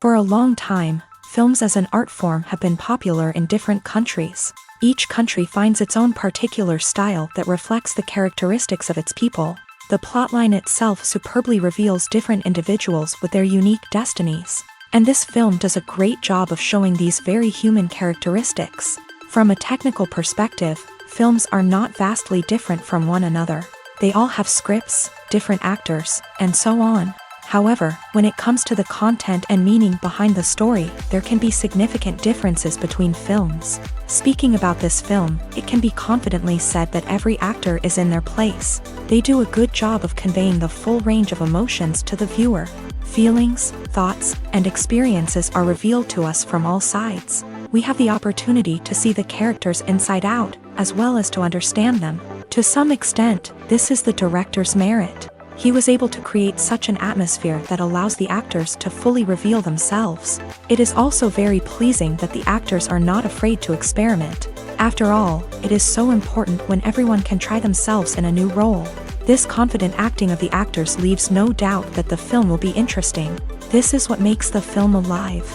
For a long time, films as an art form have been popular in different countries. Each country finds its own particular style that reflects the characteristics of its people. The plotline itself superbly reveals different individuals with their unique destinies. And this film does a great job of showing these very human characteristics. From a technical perspective, films are not vastly different from one another. They all have scripts, different actors, and so on. However, when it comes to the content and meaning behind the story, there can be significant differences between films. Speaking about this film, it can be confidently said that every actor is in their place. They do a good job of conveying the full range of emotions to the viewer. Feelings, thoughts, and experiences are revealed to us from all sides. We have the opportunity to see the characters inside out, as well as to understand them. To some extent, this is the director's merit. He was able to create such an atmosphere that allows the actors to fully reveal themselves. It is also very pleasing that the actors are not afraid to experiment. After all, it is so important when everyone can try themselves in a new role. This confident acting of the actors leaves no doubt that the film will be interesting. This is what makes the film alive.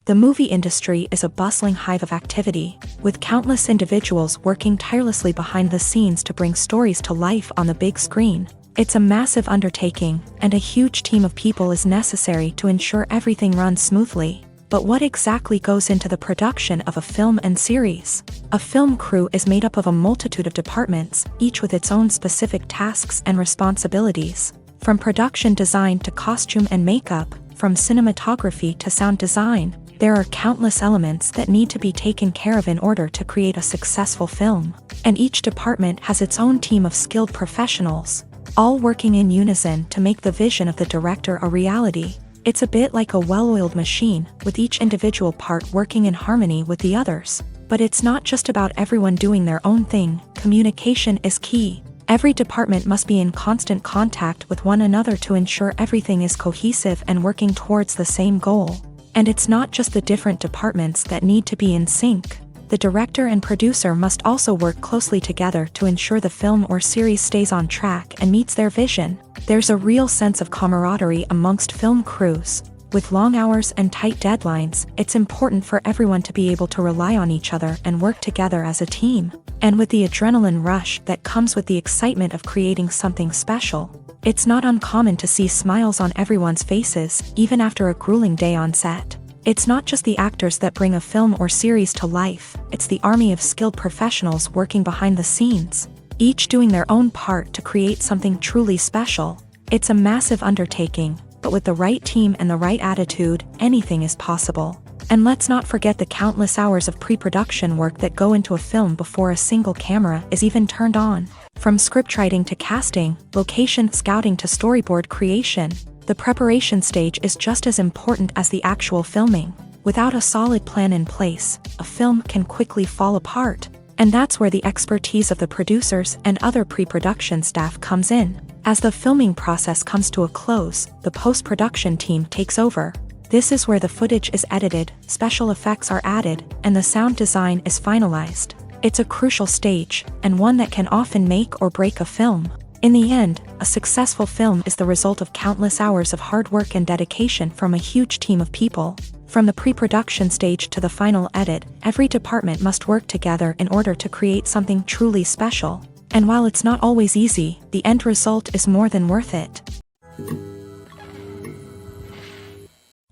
The movie industry is a bustling hive of activity, with countless individuals working tirelessly behind the scenes to bring stories to life on the big screen. It's a massive undertaking, and a huge team of people is necessary to ensure everything runs smoothly. But what exactly goes into the production of a film and series? A film crew is made up of a multitude of departments, each with its own specific tasks and responsibilities. From production design to costume and makeup, from cinematography to sound design, there are countless elements that need to be taken care of in order to create a successful film. And each department has its own team of skilled professionals, all working in unison to make the vision of the director a reality. It's a bit like a well-oiled machine, with each individual part working in harmony with the others. But it's not just about everyone doing their own thing. Communication is key. Every department must be in constant contact with one another to ensure everything is cohesive and working towards the same goal. And it's not just the different departments that need to be in sync. The director and producer must also work closely together to ensure the film or series stays on track and meets their vision. There's a real sense of camaraderie amongst film crews. With long hours and tight deadlines, it's important for everyone to be able to rely on each other and work together as a team. And with the adrenaline rush that comes with the excitement of creating something special, it's not uncommon to see smiles on everyone's faces, even after a grueling day on set. It's not just the actors that bring a film or series to life, it's the army of skilled professionals working behind the scenes, each doing their own part to create something truly special. It's a massive undertaking, but with the right team and the right attitude, anything is possible. And let's not forget the countless hours of pre-production work that go into a film before a single camera is even turned on. From scriptwriting to casting, location scouting to storyboard creation, the preparation stage is just as important as the actual filming. Without a solid plan in place, a film can quickly fall apart. And that's where the expertise of the producers and other pre-production staff comes in. As the filming process comes to a close, the post-production team takes over. This is where the footage is edited, special effects are added, and the sound design is finalized. It's a crucial stage, and one that can often make or break a film. In the end, a successful film is the result of countless hours of hard work and dedication from a huge team of people. From the pre-production stage to the final edit, every department must work together in order to create something truly special. And while it's not always easy, the end result is more than worth it.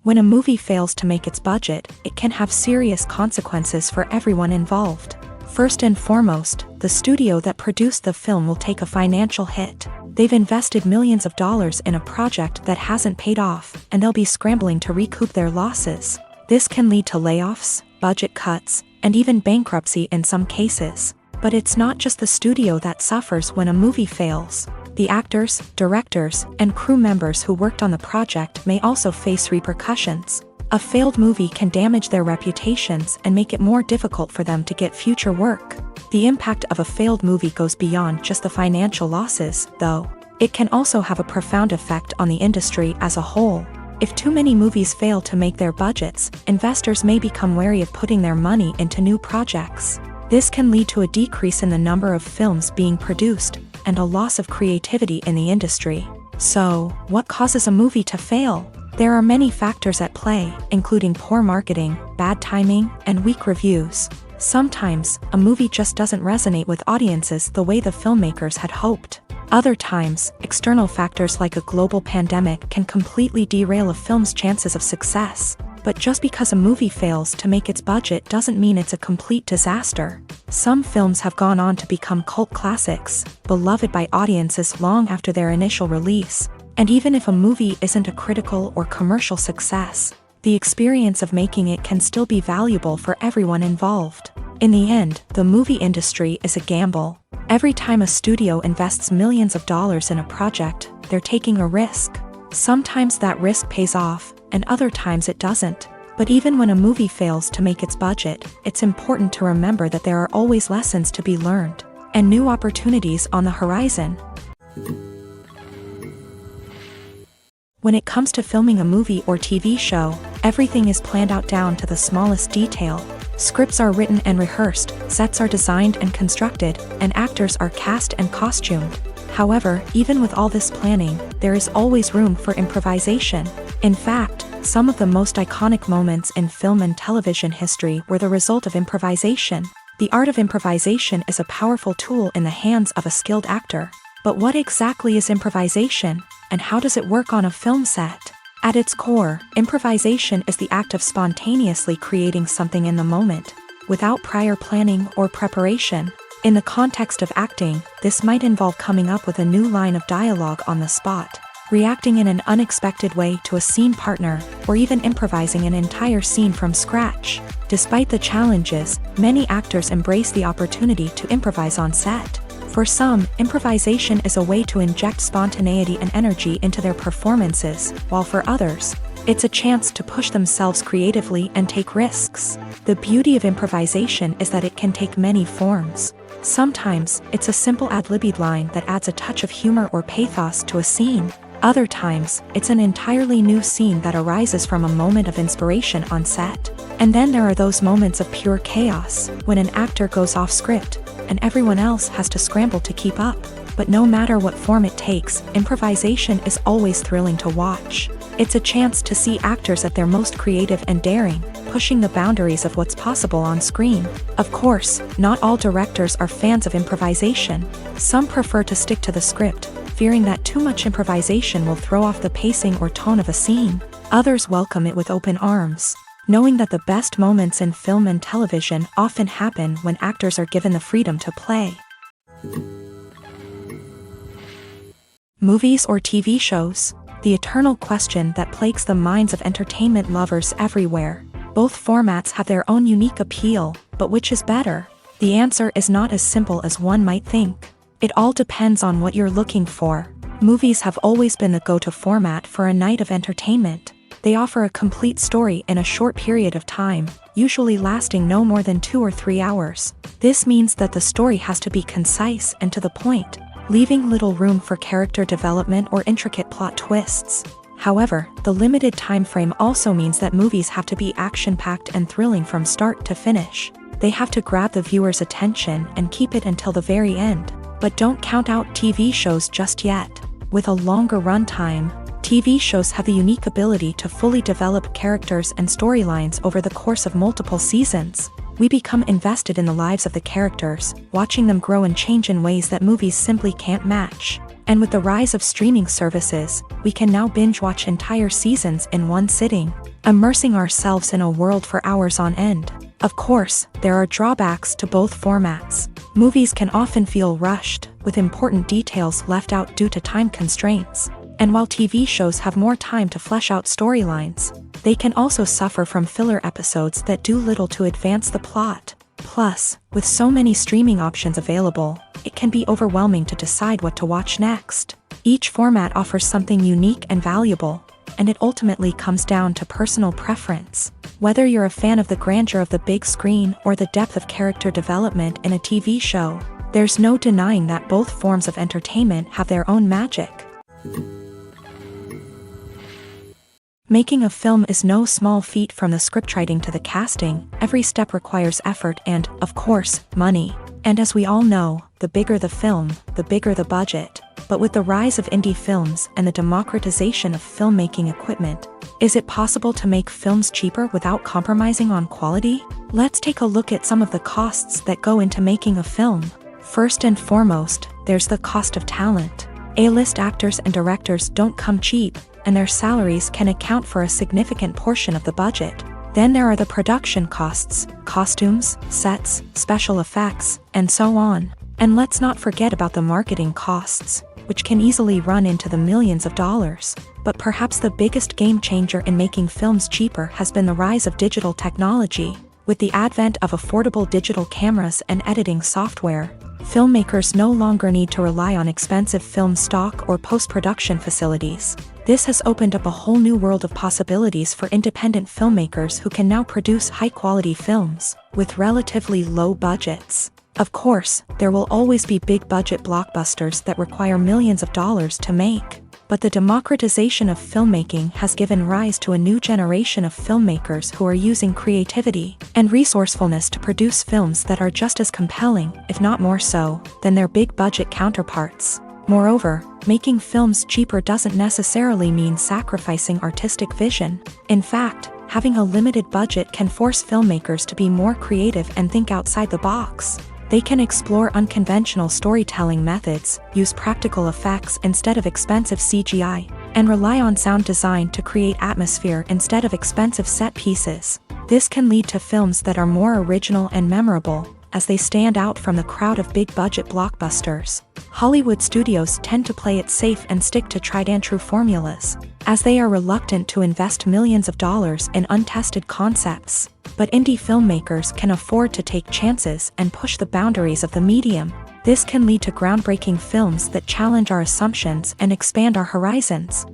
When a movie fails to make its budget, it can have serious consequences for everyone involved. First and foremost, the studio that produced the film will take a financial hit. They've invested millions of dollars in a project that hasn't paid off, and they'll be scrambling to recoup their losses. This can lead to layoffs, budget cuts, and even bankruptcy in some cases. But it's not just the studio that suffers when a movie fails. The actors, directors, and crew members who worked on the project may also face repercussions. A failed movie can damage their reputations and make it more difficult for them to get future work. The impact of a failed movie goes beyond just the financial losses, though. It can also have a profound effect on the industry as a whole. If too many movies fail to make their budgets, investors may become wary of putting their money into new projects. This can lead to a decrease in the number of films being produced, and a loss of creativity in the industry. So, what causes a movie to fail? There are many factors at play, including poor marketing, bad timing, and weak reviews. Sometimes, a movie just doesn't resonate with audiences the way the filmmakers had hoped. Other times, external factors like a global pandemic can completely derail a film's chances of success. But just because a movie fails to make its budget doesn't mean it's a complete disaster. Some films have gone on to become cult classics, beloved by audiences long after their initial release. And even if a movie isn't a critical or commercial success, the experience of making it can still be valuable for everyone involved. In the end, the movie industry is a gamble. Every time a studio invests millions of dollars in a project, they're taking a risk. Sometimes that risk pays off, and other times it doesn't. But even when a movie fails to make its budget, it's important to remember that there are always lessons to be learned, and new opportunities on the horizon. When it comes to filming a movie or TV show, everything is planned out down to the smallest detail. Scripts are written and rehearsed, sets are designed and constructed, and actors are cast and costumed. However, even with all this planning, there is always room for improvisation. In fact, some of the most iconic moments in film and television history were the result of improvisation. The art of improvisation is a powerful tool in the hands of a skilled actor. But what exactly is improvisation, and how does it work on a film set? At its core, improvisation is the act of spontaneously creating something in the moment, without prior planning or preparation. In the context of acting, this might involve coming up with a new line of dialogue on the spot, reacting in an unexpected way to a scene partner, or even improvising an entire scene from scratch. Despite the challenges, many actors embrace the opportunity to improvise on set. For some, improvisation is a way to inject spontaneity and energy into their performances, while for others, it's a chance to push themselves creatively and take risks. The beauty of improvisation is that it can take many forms. Sometimes, it's a simple ad-libbed line that adds a touch of humor or pathos to a scene. Other times, it's an entirely new scene that arises from a moment of inspiration on set. And then there are those moments of pure chaos, when an actor goes off script, and everyone else has to scramble to keep up. But no matter what form it takes, improvisation is always thrilling to watch. It's a chance to see actors at their most creative and daring, pushing the boundaries of what's possible on screen. Of course, not all directors are fans of improvisation. Some prefer to stick to the script, fearing that too much improvisation will throw off the pacing or tone of a scene. Others welcome it with open arms, knowing that the best moments in film and television often happen when actors are given the freedom to play. Movies or TV shows? The eternal question that plagues the minds of entertainment lovers everywhere. Both formats have their own unique appeal, but which is better? The answer is not as simple as one might think. It all depends on what you're looking for. Movies have always been the go-to format for a night of entertainment. They offer a complete story in a short period of time, usually lasting no more than 2 or 3 hours. This means that the story has to be concise and to the point, leaving little room for character development or intricate plot twists. However, the limited time frame also means that movies have to be action-packed and thrilling from start to finish. They have to grab the viewer's attention and keep it until the very end. But don't count out TV shows just yet. With a longer runtime, TV shows have the unique ability to fully develop characters and storylines over the course of multiple seasons. We become invested in the lives of the characters, watching them grow and change in ways that movies simply can't match. And with the rise of streaming services, we can now binge watch entire seasons in one sitting. immersing ourselves in a world for hours on end. Of course, there are drawbacks to both formats. Movies can often feel rushed, with important details left out due to time constraints. And while TV shows have more time to flesh out storylines, they can also suffer from filler episodes that do little to advance the plot. Plus, with so many streaming options available, it can be overwhelming to decide what to watch next. Each format offers something unique and valuable, and it ultimately comes down to personal preference. Whether you're a fan of the grandeur of the big screen or the depth of character development in a TV show, there's no denying that both forms of entertainment have their own magic. Making a film is no small feat. From the scriptwriting to the casting, every step requires effort and, of course, money. And as we all know, the bigger the film, the bigger the budget. But with the rise of indie films and the democratization of filmmaking equipment, is it possible to make films cheaper without compromising on quality? Let's take a look at some of the costs that go into making a film. First and foremost, there's the cost of talent. A-list actors and directors don't come cheap, and their salaries can account for a significant portion of the budget. Then there are the production costs, costumes, sets, special effects, and so on. And let's not forget about the marketing costs, which can easily run into the millions of dollars. But perhaps the biggest game changer in making films cheaper has been the rise of digital technology. With the advent of affordable digital cameras and editing software, filmmakers no longer need to rely on expensive film stock or post-production facilities. This has opened up a whole new world of possibilities for independent filmmakers who can now produce high-quality films with relatively low budgets. Of course, there will always be big-budget blockbusters that require millions of dollars to make. But the democratization of filmmaking has given rise to a new generation of filmmakers who are using creativity and resourcefulness to produce films that are just as compelling, if not more so, than their big-budget counterparts. Moreover, making films cheaper doesn't necessarily mean sacrificing artistic vision. In fact, having a limited budget can force filmmakers to be more creative and think outside the box. They can explore unconventional storytelling methods, use practical effects instead of expensive CGI, and rely on sound design to create atmosphere instead of expensive set pieces. This can lead to films that are more original and memorable, as they stand out from the crowd of big-budget blockbusters. Hollywood studios tend to play it safe and stick to tried-and-true formulas, as they are reluctant to invest millions of dollars in untested concepts. But indie filmmakers can afford to take chances and push the boundaries of the medium. This can lead to groundbreaking films that challenge our assumptions and expand our horizons.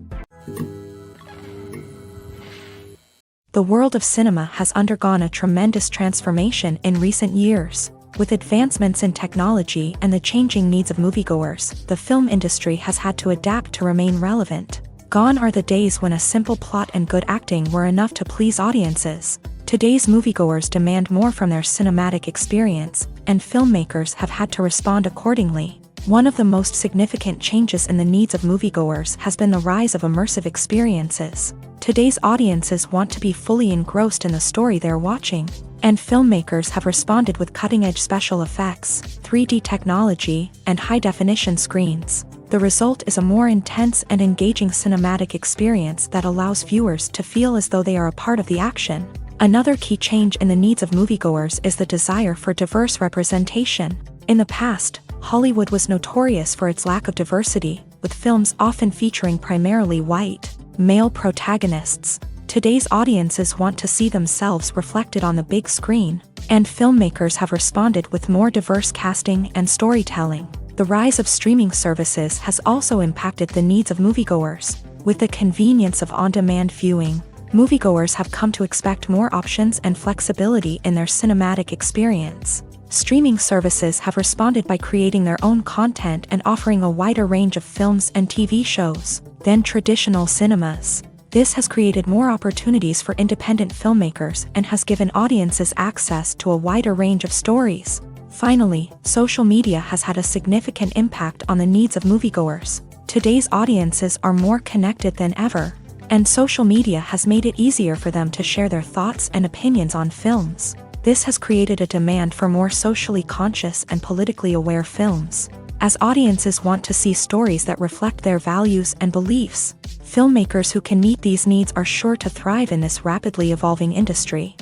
The world of cinema has undergone a tremendous transformation in recent years. With advancements in technology and the changing needs of moviegoers, the film industry has had to adapt to remain relevant. Gone are the days when a simple plot and good acting were enough to please audiences. Today's moviegoers demand more from their cinematic experience, and filmmakers have had to respond accordingly. One of the most significant changes in the needs of moviegoers has been the rise of immersive experiences. Today's audiences want to be fully engrossed in the story they're watching, and filmmakers have responded with cutting-edge special effects, 3D technology, and high-definition screens. The result is a more intense and engaging cinematic experience that allows viewers to feel as though they are a part of the action. Another key change in the needs of moviegoers is the desire for diverse representation. In the past, Hollywood was notorious for its lack of diversity, with films often featuring primarily white, male protagonists. Today's audiences want to see themselves reflected on the big screen, and filmmakers have responded with more diverse casting and storytelling. The rise of streaming services has also impacted the needs of moviegoers. With the convenience of on-demand viewing, moviegoers have come to expect more options and flexibility in their cinematic experience. Streaming services have responded by creating their own content and offering a wider range of films and TV shows than traditional cinemas. This has created more opportunities for independent filmmakers and has given audiences access to a wider range of stories. Finally, social media has had a significant impact on the needs of moviegoers. Today's audiences are more connected than ever, and social media has made it easier for them to share their thoughts and opinions on films. This has created a demand for more socially conscious and politically aware films. as audiences want to see stories that reflect their values and beliefs. Filmmakers who can meet these needs are sure to thrive in this rapidly evolving industry.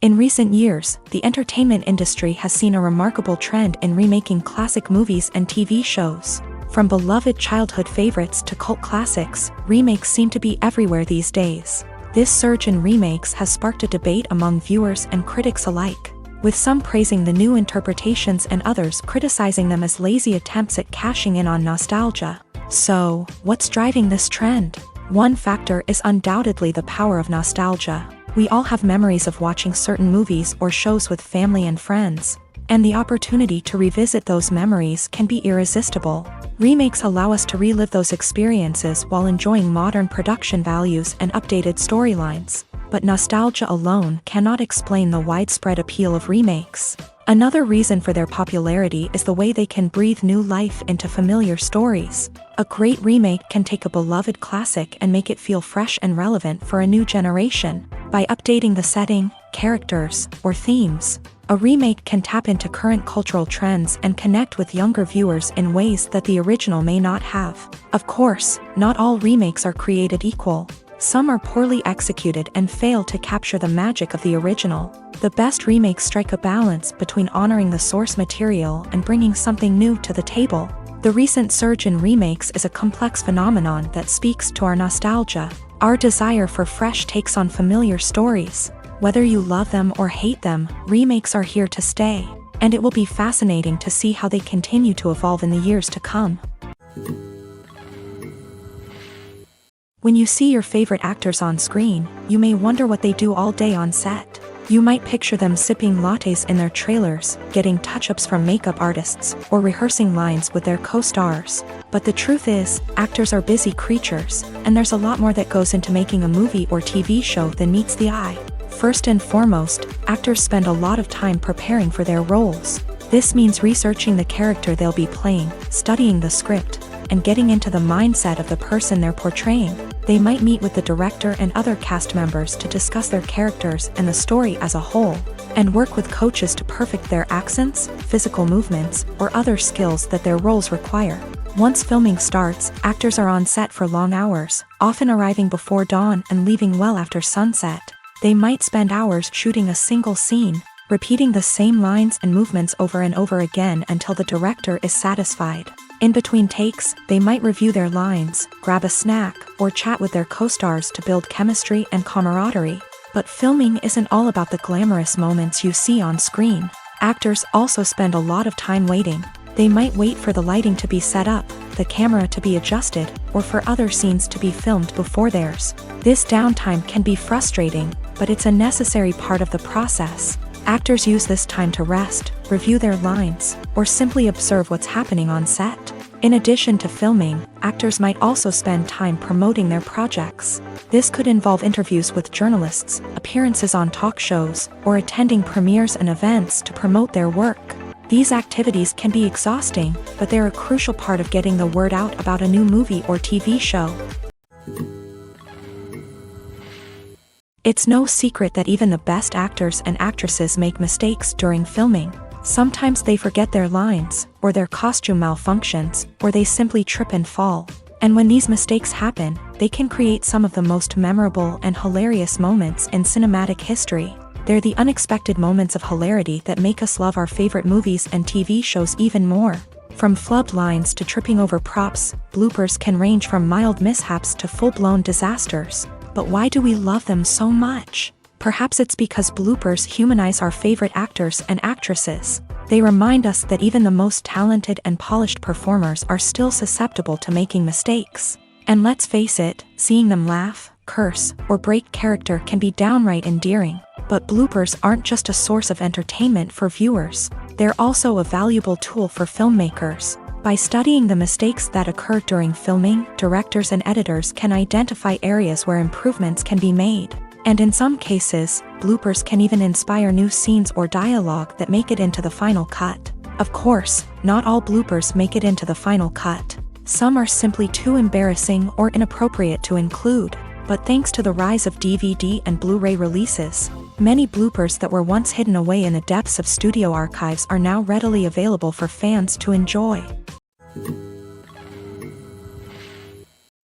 In recent years, the entertainment industry has seen a remarkable trend in remaking classic movies and TV shows. From beloved childhood favorites to cult classics, remakes seem to be everywhere these days. This surge in remakes has sparked a debate among viewers and critics alike, with some praising the new interpretations and others criticizing them as lazy attempts at cashing in on nostalgia. So, what's driving this trend? One factor is undoubtedly the power of nostalgia. We all have memories of watching certain movies or shows with family and friends, and the opportunity to revisit those memories can be irresistible. Remakes allow us to relive those experiences while enjoying modern production values and updated storylines. But nostalgia alone cannot explain the widespread appeal of remakes. Another reason for their popularity is the way they can breathe new life into familiar stories. A great remake can take a beloved classic and make it feel fresh and relevant for a new generation. By updating the setting, characters, or themes, a remake can tap into current cultural trends and connect with younger viewers in ways that the original may not have. Of course, not all remakes are created equal. Some are poorly executed and fail to capture the magic of the original. The best remakes strike a balance between honoring the source material and bringing something new to the table. The recent surge in remakes is a complex phenomenon that speaks to our nostalgia, our desire for fresh takes on familiar stories. Whether you love them or hate them, remakes are here to stay, and it will be fascinating to see how they continue to evolve in the years to come. When you see your favorite actors on screen, you may wonder what they do all day on set. You might picture them sipping lattes in their trailers, getting touch-ups from makeup artists, or rehearsing lines with their co-stars. But the truth is, actors are busy creatures, and there's a lot more that goes into making a movie or TV show than meets the eye. First and foremost, actors spend a lot of time preparing for their roles. This means researching the character they'll be playing, studying the script, and getting into the mindset of the person they're portraying. They might meet with the director and other cast members to discuss their characters and the story as a whole, and work with coaches to perfect their accents, physical movements, or other skills that their roles require. Once filming starts, actors are on set for long hours, often arriving before dawn and leaving well after sunset. They might spend hours shooting a single scene, repeating the same lines and movements over and over again until the director is satisfied. In between takes, they might review their lines, grab a snack, or chat with their co-stars to build chemistry and camaraderie. But filming isn't all about the glamorous moments you see on screen. Actors also spend a lot of time waiting. They might wait for the lighting to be set up, the camera to be adjusted, or for other scenes to be filmed before theirs. This downtime can be frustrating, but it's a necessary part of the process. Actors use this time to rest, review their lines, or simply observe what's happening on set. In addition to filming, actors might also spend time promoting their projects. This could involve interviews with journalists, appearances on talk shows, or attending premieres and events to promote their work. These activities can be exhausting, but they're a crucial part of getting the word out about a new movie or TV show. It's no secret that even the best actors and actresses make mistakes during filming. Sometimes they forget their lines, or their costume malfunctions, or they simply trip and fall. And when these mistakes happen, they can create some of the most memorable and hilarious moments in cinematic history. They're the unexpected moments of hilarity that make us love our favorite movies and TV shows even more. From flubbed lines to tripping over props, bloopers can range from mild mishaps to full-blown disasters. But why do we love them so much? Perhaps it's because bloopers humanize our favorite actors and actresses. They remind us that even the most talented and polished performers are still susceptible to making mistakes. And let's face it, seeing them laugh, curse, or break character can be downright endearing. But bloopers aren't just a source of entertainment for viewers. They're also a valuable tool for filmmakers. By studying the mistakes that occur during filming, directors and editors can identify areas where improvements can be made. And in some cases, bloopers can even inspire new scenes or dialogue that make it into the final cut. Of course, not all bloopers make it into the final cut. Some are simply too embarrassing or inappropriate to include. But thanks to the rise of DVD and Blu-ray releases, Many bloopers that were once hidden away in the depths of studio archives are now readily available for fans to enjoy.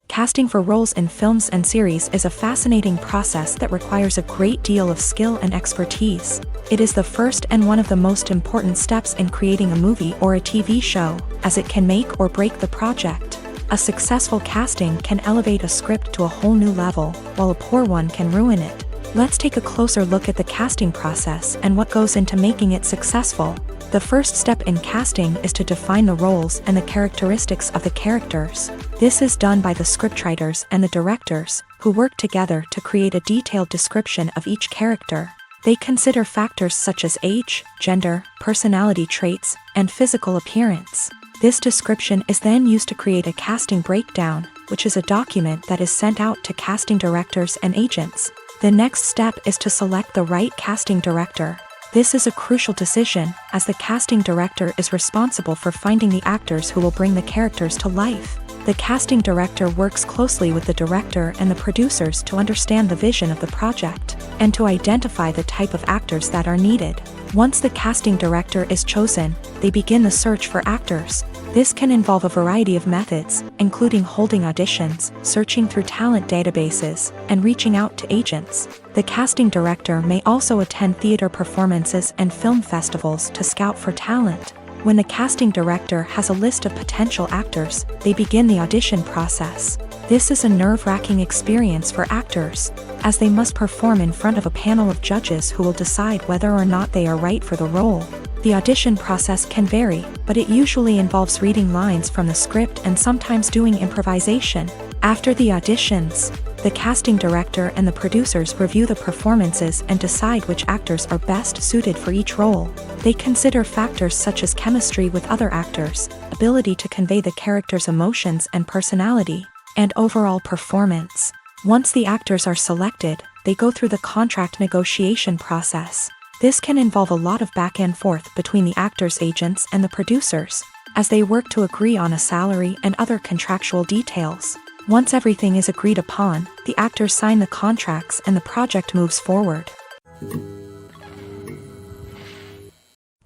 Casting for roles in films and series is a fascinating process that requires a great deal of skill and expertise. It is the first and one of the most important steps in creating a movie or a TV show, as it can make or break the project. A successful casting can elevate a script to a whole new level, while a poor one can ruin it. Let's take a closer look at the casting process and what goes into making it successful. The first step in casting is to define the roles and the characteristics of the characters. This is done by the scriptwriters and the directors, who work together to create a detailed description of each character. They consider factors such as age, gender, personality traits, and physical appearance. This description is then used to create a casting breakdown, which is a document that is sent out to casting directors and agents. The next step is to select the right casting director. This is a crucial decision, as the casting director is responsible for finding the actors who will bring the characters to life. The casting director works closely with the director and the producers to understand the vision of the project, and to identify the type of actors that are needed. Once the casting director is chosen, they begin the search for actors. This can involve a variety of methods, including holding auditions, searching through talent databases, and reaching out to agents. The casting director may also attend theater performances and film festivals to scout for talent. When the casting director has a list of potential actors, they begin the audition process. This is a nerve-wracking experience for actors, as they must perform in front of a panel of judges who will decide whether or not they are right for the role. The audition process can vary, but it usually involves reading lines from the script and sometimes doing improvisation. After the auditions, the casting director and the producers review the performances and decide which actors are best suited for each role. They consider factors such as chemistry with other actors, ability to convey the character's emotions and personality, and overall performance. Once the actors are selected, they go through the contract negotiation process. This can involve a lot of back and forth between the actors' agents and the producers, as they work to agree on a salary and other contractual details. Once everything is agreed upon, the actors sign the contracts and the project moves forward.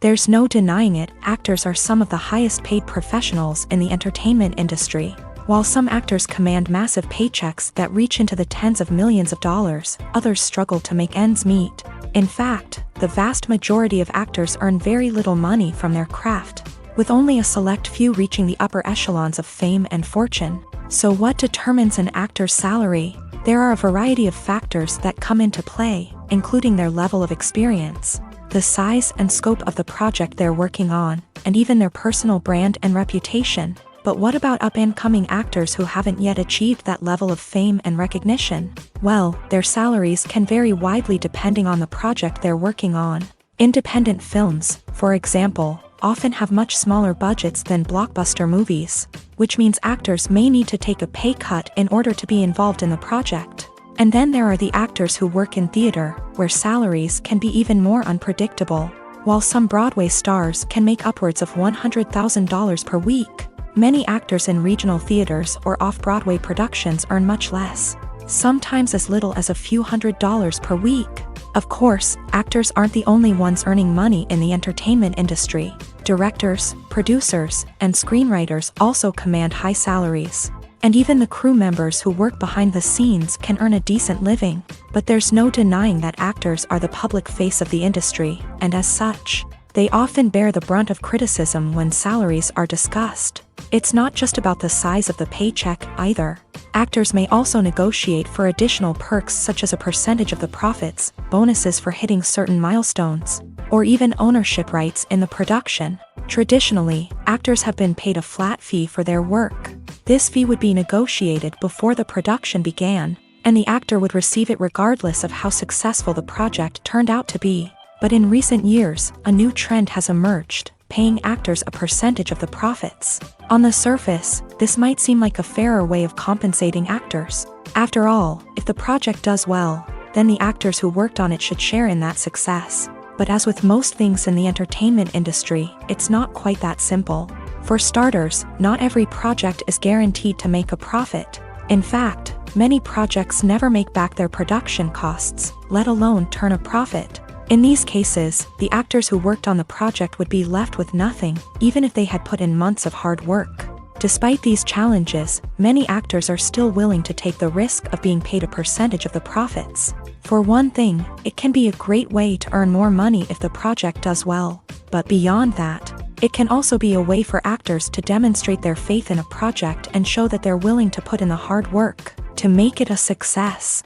There's no denying it, actors are some of the highest paid professionals in the entertainment industry. While some actors command massive paychecks that reach into the tens of millions of dollars, others struggle to make ends meet. In fact, the vast majority of actors earn very little money from their craft, with only a select few reaching the upper echelons of fame and fortune. So what determines an actor's salary? There are a variety of factors that come into play, including their level of experience, the size and scope of the project they're working on, and even their personal brand and reputation. But what about up-and-coming actors who haven't yet achieved that level of fame and recognition? Well, their salaries can vary widely depending on the project they're working on. Independent films, for example, often have much smaller budgets than blockbuster movies, which means actors may need to take a pay cut in order to be involved in the project. And then there are the actors who work in theater, where salaries can be even more unpredictable. While some Broadway stars can make upwards of $100,000 per week, many actors in regional theaters or off-Broadway productions earn much less, sometimes as little as a few $100s per week. Of course, actors aren't the only ones earning money in the entertainment industry. Directors, producers, and screenwriters also command high salaries. And even the crew members who work behind the scenes can earn a decent living. But there's no denying that actors are the public face of the industry, and as such, they often bear the brunt of criticism when salaries are discussed. It's not just about the size of the paycheck, either. Actors may also negotiate for additional perks such as a percentage of the profits, bonuses for hitting certain milestones, or even ownership rights in the production. Traditionally, actors have been paid a flat fee for their work. This fee would be negotiated before the production began, and the actor would receive it regardless of how successful the project turned out to be. But in recent years, a new trend has emerged, paying actors a percentage of the profits. On the surface, this might seem like a fairer way of compensating actors. After all, if the project does well, then the actors who worked on it should share in that success. But as with most things in the entertainment industry, it's not quite that simple. For starters, not every project is guaranteed to make a profit. In fact, many projects never make back their production costs, let alone turn a profit. In these cases, the actors who worked on the project would be left with nothing, even if they had put in months of hard work. Despite these challenges, many actors are still willing to take the risk of being paid a percentage of the profits. For one thing, it can be a great way to earn more money if the project does well. But beyond that, it can also be a way for actors to demonstrate their faith in a project and show that they're willing to put in the hard work to make it a success.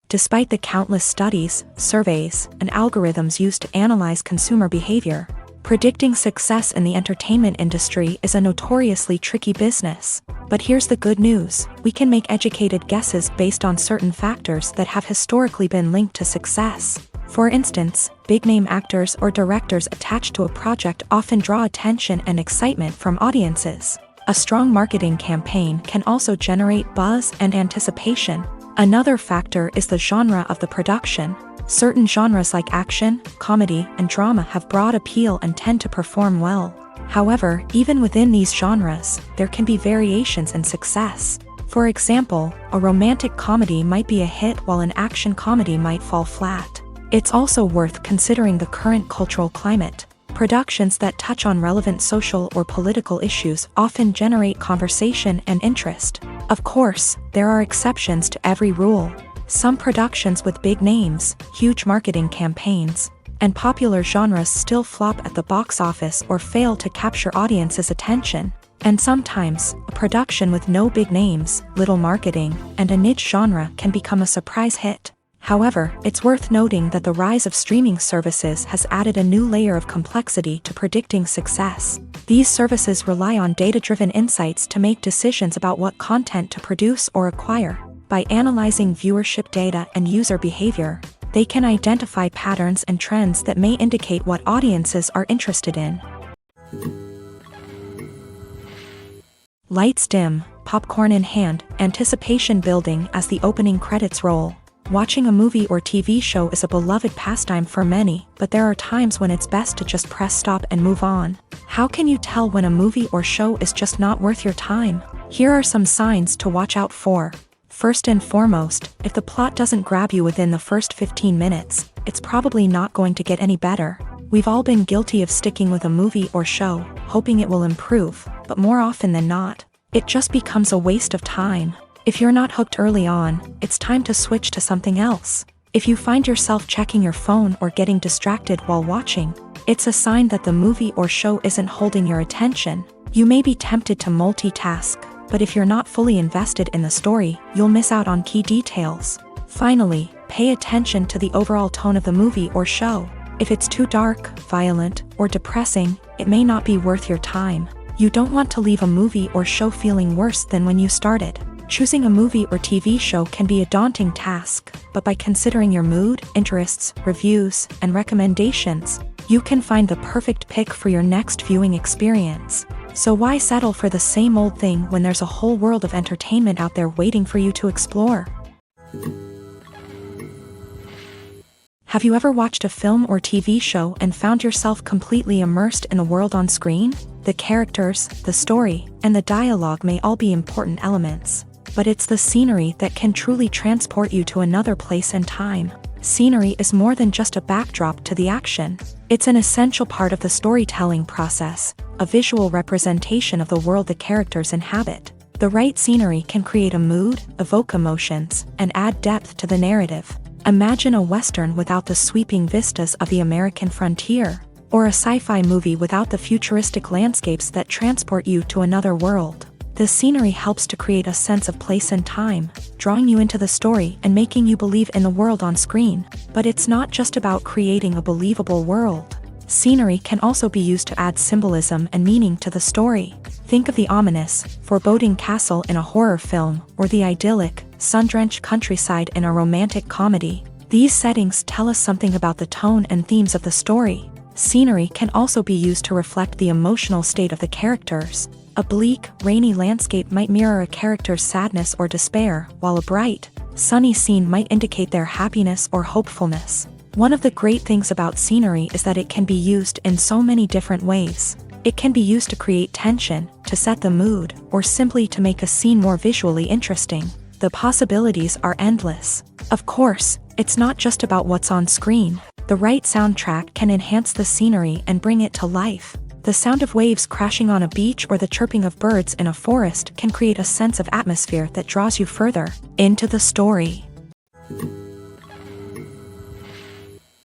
Despite the countless studies, surveys, and algorithms used to analyze consumer behavior, predicting success in the entertainment industry is a notoriously tricky business. But here's the good news: we can make educated guesses based on certain factors that have historically been linked to success. For instance, big-name actors or directors attached to a project often draw attention and excitement from audiences. A strong marketing campaign can also generate buzz and anticipation. Another factor is the genre of the production. Certain genres like action, comedy, and drama have broad appeal and tend to perform well. However, even within these genres, there can be variations in success. For example, a romantic comedy might be a hit while an action comedy might fall flat. It's also worth considering the current cultural climate. Productions that touch on relevant social or political issues often generate conversation and interest. Of course, there are exceptions to every rule. Some productions with big names, huge marketing campaigns, and popular genres still flop at the box office or fail to capture audiences' attention. And sometimes, a production with no big names, little marketing, and a niche genre can become a surprise hit. However, it's worth noting that the rise of streaming services has added a new layer of complexity to predicting success. These services rely on data-driven insights to make decisions about what content to produce or acquire. By analyzing viewership data and user behavior, they can identify patterns and trends that may indicate what audiences are interested in. Lights dim, popcorn in hand, anticipation building as the opening credits roll. Watching a movie or TV show is a beloved pastime for many, but there are times when it's best to just press stop and move on. How can you tell when a movie or show is just not worth your time? Here are some signs to watch out for. First and foremost, if the plot doesn't grab you within the first 15 minutes, it's probably not going to get any better. We've all been guilty of sticking with a movie or show, hoping it will improve, but more often than not, it just becomes a waste of time. If you're not hooked early on, it's time to switch to something else. If you find yourself checking your phone or getting distracted while watching, it's a sign that the movie or show isn't holding your attention. You may be tempted to multitask, but if you're not fully invested in the story, you'll miss out on key details. Finally, pay attention to the overall tone of the movie or show. If it's too dark, violent, or depressing, it may not be worth your time. You don't want to leave a movie or show feeling worse than when you started. Choosing a movie or TV show can be a daunting task, but by considering your mood, interests, reviews, and recommendations, you can find the perfect pick for your next viewing experience. So why settle for the same old thing when there's a whole world of entertainment out there waiting for you to explore? Have you ever watched a film or TV show and found yourself completely immersed in the world on screen? The characters, the story, and the dialogue may all be important elements, but it's the scenery that can truly transport you to another place and time. Scenery is more than just a backdrop to the action. It's an essential part of the storytelling process, a visual representation of the world the characters inhabit. The right scenery can create a mood, evoke emotions, and add depth to the narrative. Imagine a Western without the sweeping vistas of the American frontier, or a sci-fi movie without the futuristic landscapes that transport you to another world. The scenery helps to create a sense of place and time, drawing you into the story and making you believe in the world on screen. But it's not just about creating a believable world. Scenery can also be used to add symbolism and meaning to the story. Think of the ominous, foreboding castle in a horror film, or the idyllic, sun-drenched countryside in a romantic comedy. These settings tell us something about the tone and themes of the story. Scenery can also be used to reflect the emotional state of the characters. A bleak, rainy landscape might mirror a character's sadness or despair, while a bright, sunny scene might indicate their happiness or hopefulness. One of the great things about scenery is that it can be used in so many different ways. It can be used to create tension, to set the mood, or simply to make a scene more visually interesting. The possibilities are endless. Of course, it's not just about what's on screen. The right soundtrack can enhance the scenery and bring it to life. The sound of waves crashing on a beach or the chirping of birds in a forest can create a sense of atmosphere that draws you further into the story.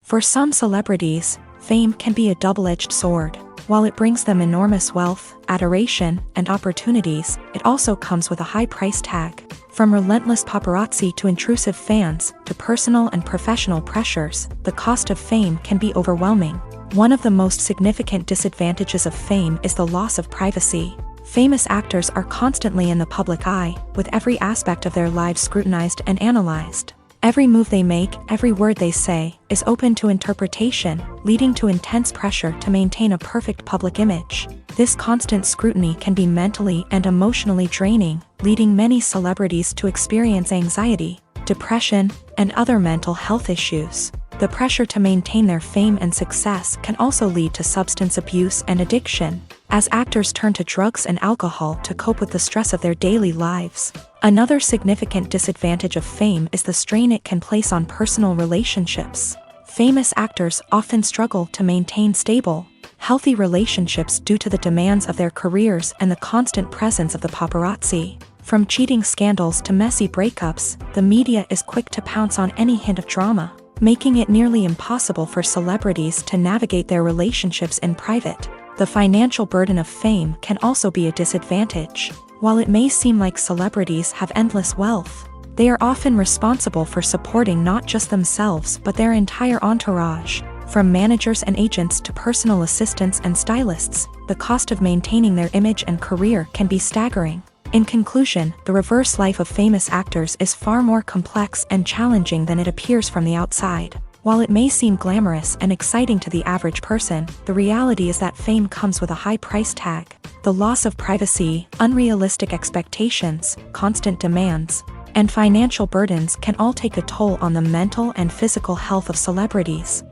For some celebrities, fame can be a double-edged sword. While it brings them enormous wealth, adoration, and opportunities, it also comes with a high price tag. From relentless paparazzi to intrusive fans, to personal and professional pressures, the cost of fame can be overwhelming. One of the most significant disadvantages of fame is the loss of privacy. Famous actors are constantly in the public eye, with every aspect of their lives scrutinized and analyzed. Every move they make, every word they say, is open to interpretation, leading to intense pressure to maintain a perfect public image. This constant scrutiny can be mentally and emotionally draining, leading many celebrities to experience anxiety, depression, and other mental health issues. The pressure to maintain their fame and success can also lead to substance abuse and addiction, as actors turn to drugs and alcohol to cope with the stress of their daily lives. Another significant disadvantage of fame is the strain it can place on personal relationships. Famous actors often struggle to maintain stable, healthy relationships due to the demands of their careers and the constant presence of the paparazzi. From cheating scandals to messy breakups, the media is quick to pounce on any hint of drama, making it nearly impossible for celebrities to navigate their relationships in private. The financial burden of fame can also be a disadvantage. While it may seem like celebrities have endless wealth, they are often responsible for supporting not just themselves but their entire entourage. From managers and agents to personal assistants and stylists, the cost of maintaining their image and career can be staggering. In conclusion, the reverse life of famous actors is far more complex and challenging than it appears from the outside. While it may seem glamorous and exciting to the average person, the reality is that fame comes with a high price tag. The loss of privacy, unrealistic expectations, constant demands, and financial burdens can all take a toll on the mental and physical health of celebrities.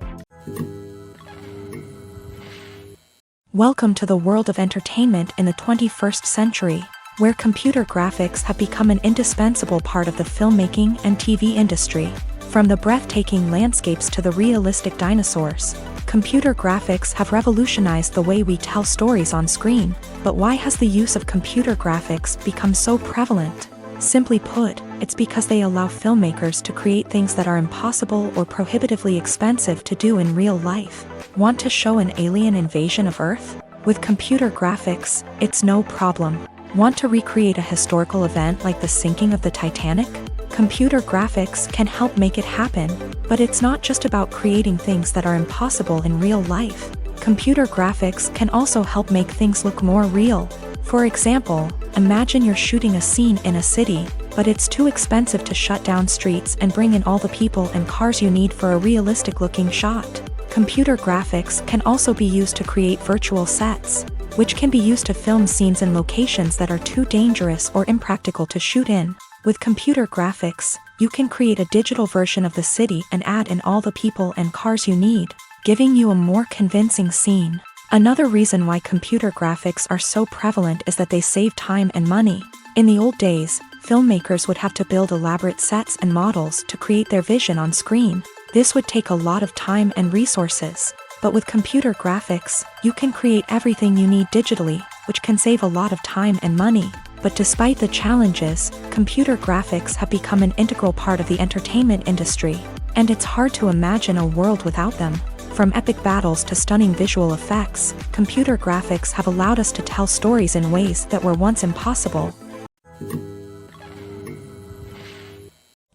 Welcome to the world of entertainment in the 21st century, where computer graphics have become an indispensable part of the filmmaking and TV industry. From the breathtaking landscapes to the realistic dinosaurs, computer graphics have revolutionized the way we tell stories on screen. But why has the use of computer graphics become so prevalent? Simply put, it's because they allow filmmakers to create things that are impossible or prohibitively expensive to do in real life. Want to show an alien invasion of Earth? With computer graphics, it's no problem. Want to recreate a historical event like the sinking of the Titanic? Computer graphics can help make it happen, but it's not just about creating things that are impossible in real life. Computer graphics can also help make things look more real. For example, imagine you're shooting a scene in a city, but it's too expensive to shut down streets and bring in all the people and cars you need for a realistic-looking shot. Computer graphics can also be used to create virtual sets, which can be used to film scenes in locations that are too dangerous or impractical to shoot in. With computer graphics, you can create a digital version of the city and add in all the people and cars you need, giving you a more convincing scene. Another reason why computer graphics are so prevalent is that they save time and money. In the old days, filmmakers would have to build elaborate sets and models to create their vision on screen. This would take a lot of time and resources. But with computer graphics, you can create everything you need digitally, which can save a lot of time and money. But despite the challenges, computer graphics have become an integral part of the entertainment industry, and it's hard to imagine a world without them. From epic battles to stunning visual effects, computer graphics have allowed us to tell stories in ways that were once impossible.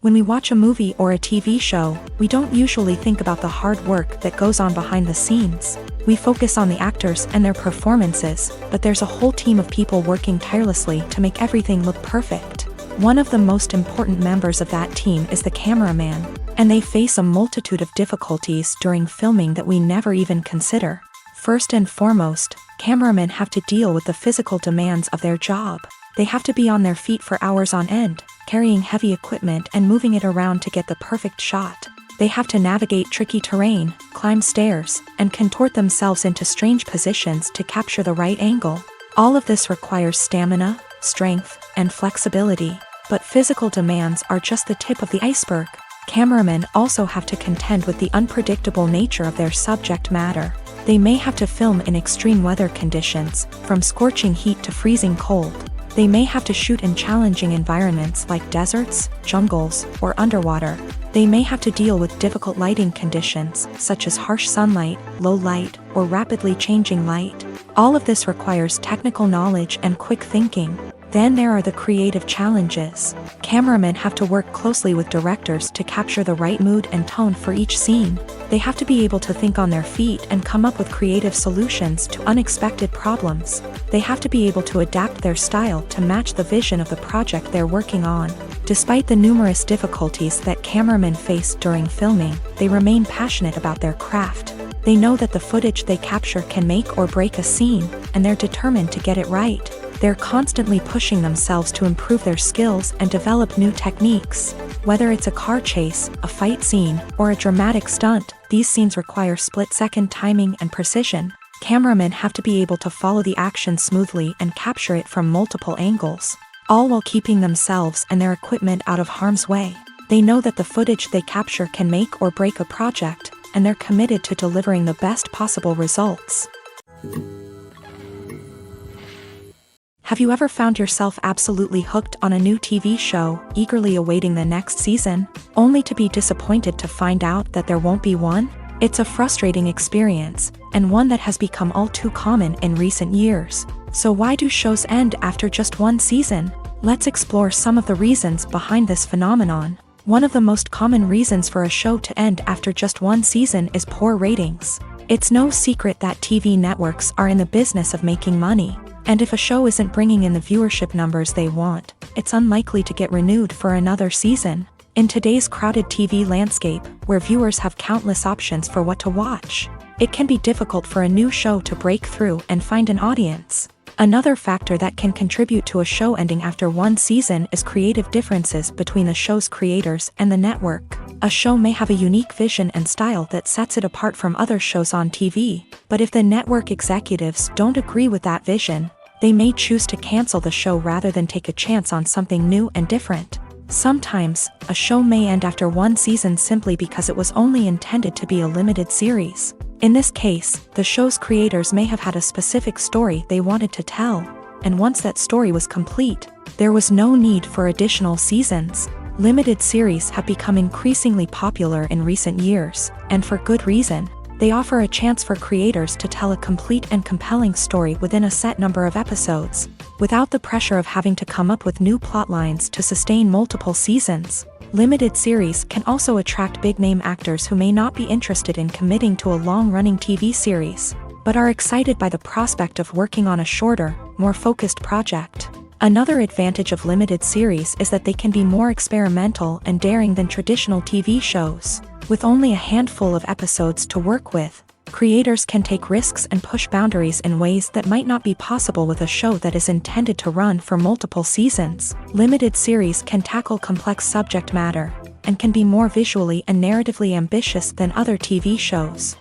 When we watch a movie or a TV show, we don't usually think about the hard work that goes on behind the scenes. We focus on the actors and their performances, but there's a whole team of people working tirelessly to make everything look perfect. One of the most important members of that team is the cameraman, and they face a multitude of difficulties during filming that we never even consider. First and foremost, cameramen have to deal with the physical demands of their job. They have to be on their feet for hours on end, carrying heavy equipment and moving it around to get the perfect shot. They have to navigate tricky terrain, climb stairs, and contort themselves into strange positions to capture the right angle. All of this requires stamina, strength, and flexibility. But physical demands are just the tip of the iceberg. Cameramen also have to contend with the unpredictable nature of their subject matter. They may have to film in extreme weather conditions, from scorching heat to freezing cold. They may have to shoot in challenging environments like deserts, jungles, or underwater. They may have to deal with difficult lighting conditions, such as harsh sunlight, low light, or rapidly changing light. All of this requires technical knowledge and quick thinking. Then there are the creative challenges. Cameramen have to work closely with directors to capture the right mood and tone for each scene. They have to be able to think on their feet and come up with creative solutions to unexpected problems. They have to be able to adapt their style to match the vision of the project they're working on. Despite the numerous difficulties that cameramen face during filming, they remain passionate about their craft. They know that the footage they capture can make or break a scene, and they're determined to get it right. They're constantly pushing themselves to improve their skills and develop new techniques. Whether it's a car chase, a fight scene, or a dramatic stunt, these scenes require split-second timing and precision. Cameramen have to be able to follow the action smoothly and capture it from multiple angles, all while keeping themselves and their equipment out of harm's way. They know that the footage they capture can make or break a project, and they're committed to delivering the best possible results. Have you ever found yourself absolutely hooked on a new TV show, eagerly awaiting the next season, only to be disappointed to find out that there won't be one? It's a frustrating experience, and one that has become all too common in recent years. So why do shows end after just one season? Let's explore some of the reasons behind this phenomenon. One of the most common reasons for a show to end after just one season is poor ratings. It's no secret that TV networks are in the business of making money. And if a show isn't bringing in the viewership numbers they want, it's unlikely to get renewed for another season. In today's crowded TV landscape, where viewers have countless options for what to watch, it can be difficult for a new show to break through and find an audience. Another factor that can contribute to a show ending after one season is creative differences between the show's creators and the network. A show may have a unique vision and style that sets it apart from other shows on TV, but if the network executives don't agree with that vision, they may choose to cancel the show rather than take a chance on something new and different. Sometimes, a show may end after one season simply because it was only intended to be a limited series. In this case, the show's creators may have had a specific story they wanted to tell, and once that story was complete, there was no need for additional seasons. Limited series have become increasingly popular in recent years, and for good reason. They offer a chance for creators to tell a complete and compelling story within a set number of episodes, without the pressure of having to come up with new plotlines to sustain multiple seasons. Limited series can also attract big-name actors who may not be interested in committing to a long-running TV series, but are excited by the prospect of working on a shorter, more focused project. Another advantage of limited series is that they can be more experimental and daring than traditional TV shows. With only a handful of episodes to work with, creators can take risks and push boundaries in ways that might not be possible with a show that is intended to run for multiple seasons. Limited series can tackle complex subject matter, and can be more visually and narratively ambitious than other TV shows.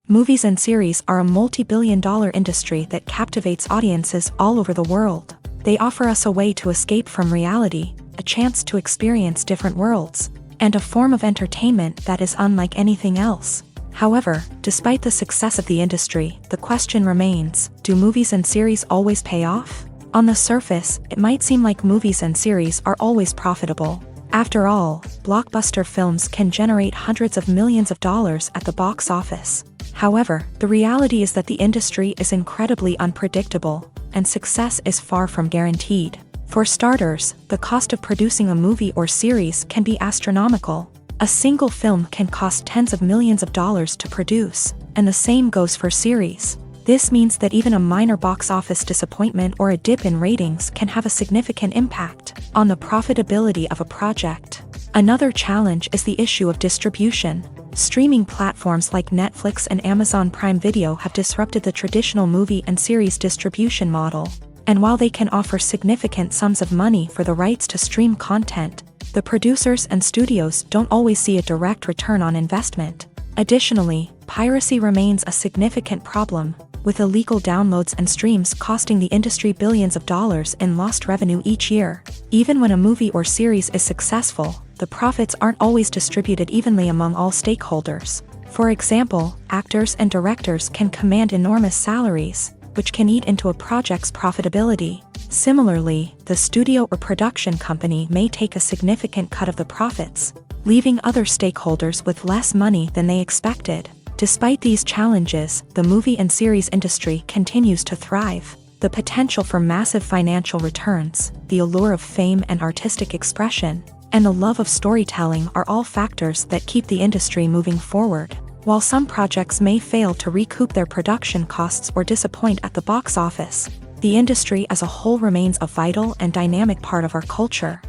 Movies and series are a multi-billion-dollar industry that captivates audiences all over the world. They offer us a way to escape from reality, a chance to experience different worlds, and a form of entertainment that is unlike anything else. However, despite the success of the industry, the question remains, do movies and series always pay off? On the surface, it might seem like movies and series are always profitable. After all, blockbuster films can generate hundreds of millions of dollars at the box office. However, the reality is that the industry is incredibly unpredictable, and success is far from guaranteed. For starters, the cost of producing a movie or series can be astronomical. A single film can cost tens of millions of dollars to produce, and the same goes for series. This means that even a minor box office disappointment or a dip in ratings can have a significant impact on the profitability of a project. Another challenge is the issue of distribution. Streaming platforms like Netflix and Amazon Prime Video have disrupted the traditional movie and series distribution model. And while they can offer significant sums of money for the rights to stream content, the producers and studios don't always see a direct return on investment. Additionally, piracy remains a significant problem, with illegal downloads and streams costing the industry billions of dollars in lost revenue each year. Even when a movie or series is successful, the profits aren't always distributed evenly among all stakeholders. For example, actors and directors can command enormous salaries, which can eat into a project's profitability. Similarly, the studio or production company may take a significant cut of the profits, leaving other stakeholders with less money than they expected. Despite these challenges, the movie and series industry continues to thrive. The potential for massive financial returns, the allure of fame and artistic expression, and the love of storytelling are all factors that keep the industry moving forward. While some projects may fail to recoup their production costs or disappoint at the box office, the industry as a whole remains a vital and dynamic part of our culture.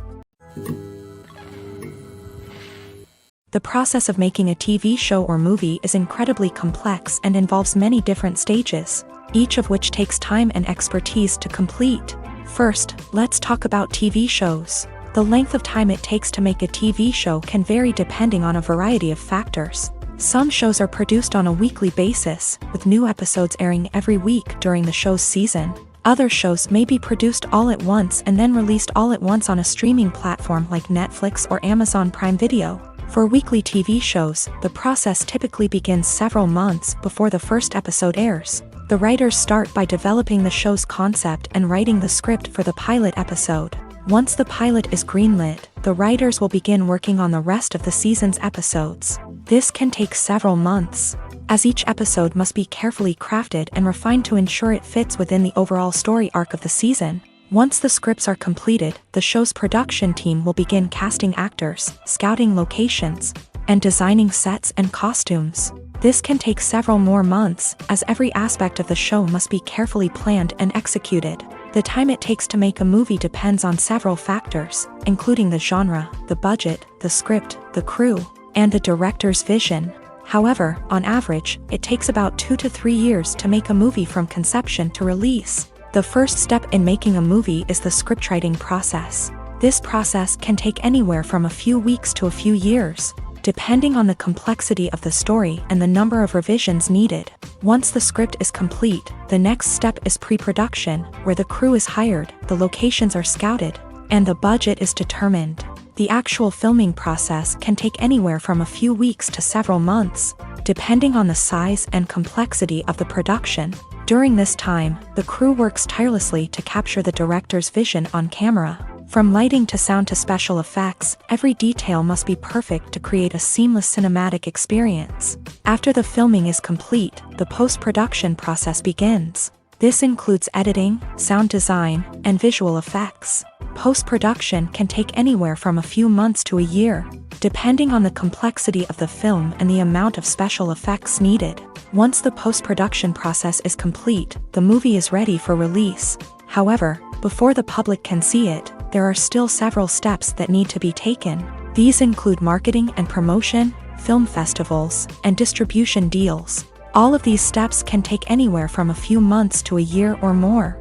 The process of making a TV show or movie is incredibly complex and involves many different stages, each of which takes time and expertise to complete. First, let's talk about TV shows. The length of time it takes to make a TV show can vary depending on a variety of factors. Some shows are produced on a weekly basis, with new episodes airing every week during the show's season. Other shows may be produced all at once and then released all at once on a streaming platform like Netflix or Amazon Prime Video. For weekly TV shows, the process typically begins several months before the first episode airs. The writers start by developing the show's concept and writing the script for the pilot episode. Once the pilot is greenlit, the writers will begin working on the rest of the season's episodes. This can take several months, as each episode must be carefully crafted and refined to ensure it fits within the overall story arc of the season. Once the scripts are completed, the show's production team will begin casting actors, scouting locations, and designing sets and costumes. This can take several more months, as every aspect of the show must be carefully planned and executed. The time it takes to make a movie depends on several factors, including the genre, the budget, the script, the crew, and the director's vision. However, on average, it takes about 2 to 3 years to make a movie from conception to release. The first step in making a movie is the scriptwriting process. This process can take anywhere from a few weeks to a few years, depending on the complexity of the story and the number of revisions needed. Once the script is complete, the next step is pre-production, where the crew is hired, the locations are scouted, and the budget is determined. The actual filming process can take anywhere from a few weeks to several months, depending on the size and complexity of the production. During this time, the crew works tirelessly to capture the director's vision on camera. From lighting to sound to special effects, every detail must be perfect to create a seamless cinematic experience. After the filming is complete, the post-production process begins. This includes editing, sound design, and visual effects. Post-production can take anywhere from a few months to a year, depending on the complexity of the film and the amount of special effects needed. Once the post-production process is complete, the movie is ready for release. However, before the public can see it, there are still several steps that need to be taken. These include marketing and promotion, film festivals, and distribution deals. All of these steps can take anywhere from a few months to a year or more.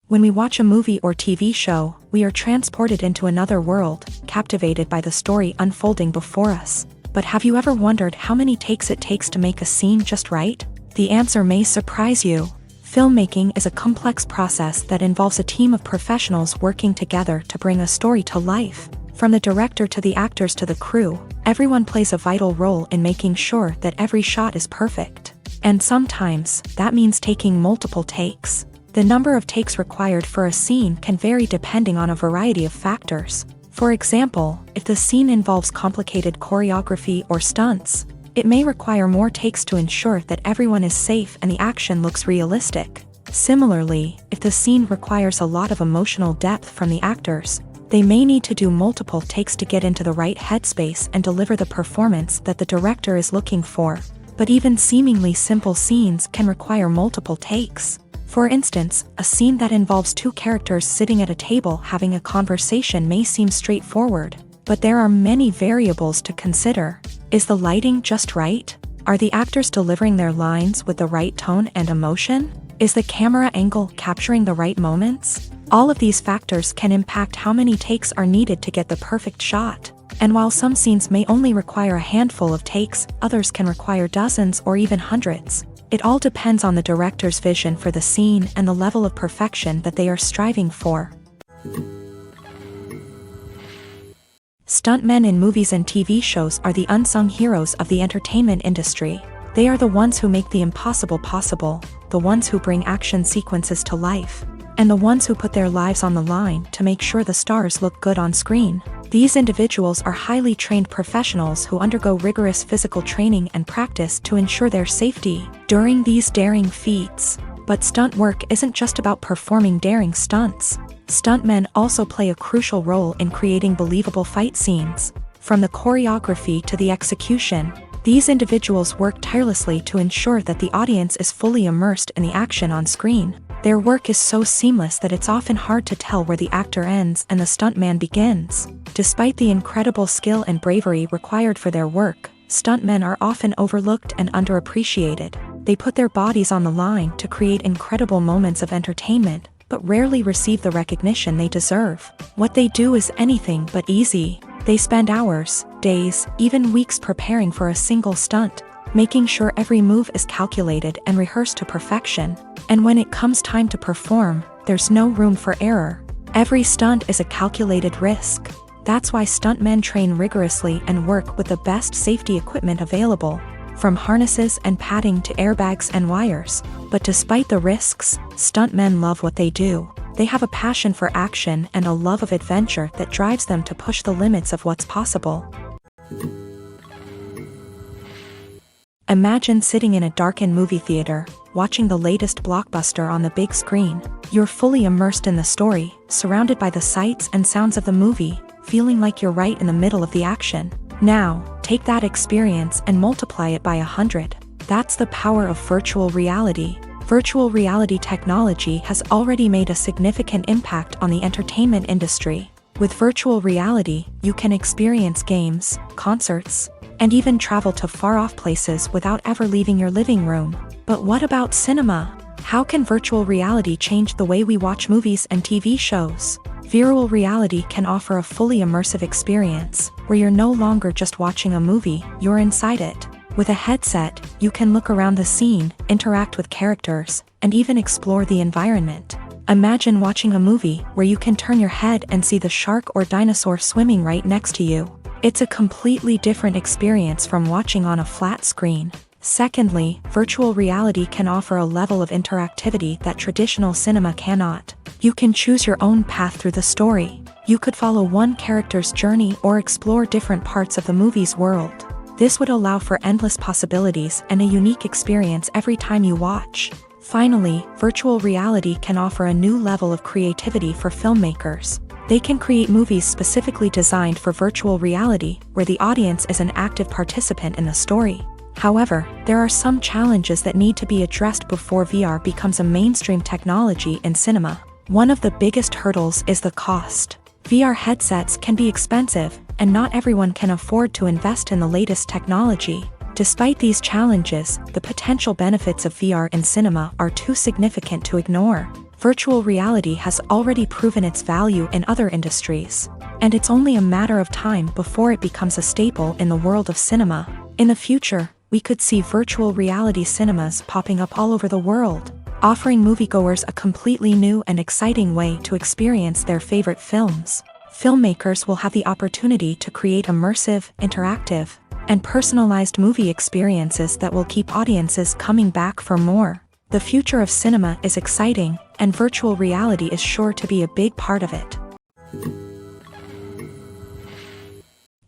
When we watch a movie or TV show, we are transported into another world, captivated by the story unfolding before us. But have you ever wondered how many takes it takes to make a scene just right? The answer may surprise you. Filmmaking is a complex process that involves a team of professionals working together to bring a story to life. From the director to the actors to the crew, everyone plays a vital role in making sure that every shot is perfect. And sometimes, that means taking multiple takes. The number of takes required for a scene can vary depending on a variety of factors. For example, if the scene involves complicated choreography or stunts, it may require more takes to ensure that everyone is safe and the action looks realistic. Similarly, if the scene requires a lot of emotional depth from the actors, they may need to do multiple takes to get into the right headspace and deliver the performance that the director is looking for. But even seemingly simple scenes can require multiple takes. For instance, a scene that involves two characters sitting at a table having a conversation may seem straightforward, but there are many variables to consider. Is the lighting just right? Are the actors delivering their lines with the right tone and emotion? Is the camera angle capturing the right moments? All of these factors can impact how many takes are needed to get the perfect shot. And while some scenes may only require a handful of takes, others can require dozens or even hundreds. It all depends on the director's vision for the scene and the level of perfection that they are striving for. Stuntmen in movies and TV shows are the unsung heroes of the entertainment industry. They are the ones who make the impossible possible, the ones who bring action sequences to life, and the ones who put their lives on the line to make sure the stars look good on screen. These individuals are highly trained professionals who undergo rigorous physical training and practice to ensure their safety during these daring feats. But stunt work isn't just about performing daring stunts. Stuntmen also play a crucial role in creating believable fight scenes. From the choreography to the execution, these individuals work tirelessly to ensure that the audience is fully immersed in the action on screen. Their work is so seamless that it's often hard to tell where the actor ends and the stuntman begins. Despite the incredible skill and bravery required for their work, stuntmen are often overlooked and underappreciated. They put their bodies on the line to create incredible moments of entertainment, but rarely receive the recognition they deserve. What they do is anything but easy. They spend hours, days, even weeks preparing for a single stunt, making sure every move is calculated and rehearsed to perfection. And when it comes time to perform, there's no room for error. Every stunt is a calculated risk. That's why stuntmen train rigorously and work with the best safety equipment available, from harnesses and padding to airbags and wires. But despite the risks, stuntmen love what they do. They have a passion for action and a love of adventure that drives them to push the limits of what's possible. Imagine sitting in a darkened movie theater, watching the latest blockbuster on the big screen. You're fully immersed in the story, surrounded by the sights and sounds of the movie, feeling like you're right in the middle of the action. Now, take that experience and multiply it by 100. That's the power of virtual reality. Virtual reality technology has already made a significant impact on the entertainment industry. With virtual reality, you can experience games, concerts, and even travel to far-off places without ever leaving your living room. But what about cinema? How can virtual reality change the way we watch movies and TV shows? Virtual reality can offer a fully immersive experience, where you're no longer just watching a movie, you're inside it. With a headset, you can look around the scene, interact with characters, and even explore the environment. Imagine watching a movie where you can turn your head and see the shark or dinosaur swimming right next to you. It's a completely different experience from watching on a flat screen. Secondly, virtual reality can offer a level of interactivity that traditional cinema cannot. You can choose your own path through the story. You could follow one character's journey or explore different parts of the movie's world. This would allow for endless possibilities and a unique experience every time you watch. Finally, virtual reality can offer a new level of creativity for filmmakers. They can create movies specifically designed for virtual reality, where the audience is an active participant in the story. However, there are some challenges that need to be addressed before VR becomes a mainstream technology in cinema. One of the biggest hurdles is the cost. VR headsets can be expensive, and not everyone can afford to invest in the latest technology. Despite these challenges, the potential benefits of VR in cinema are too significant to ignore. Virtual reality has already proven its value in other industries, and it's only a matter of time before it becomes a staple in the world of cinema. In the future, we could see virtual reality cinemas popping up all over the world, offering moviegoers a completely new and exciting way to experience their favorite films. Filmmakers will have the opportunity to create immersive, interactive, and personalized movie experiences that will keep audiences coming back for more. The future of cinema is exciting, and virtual reality is sure to be a big part of it.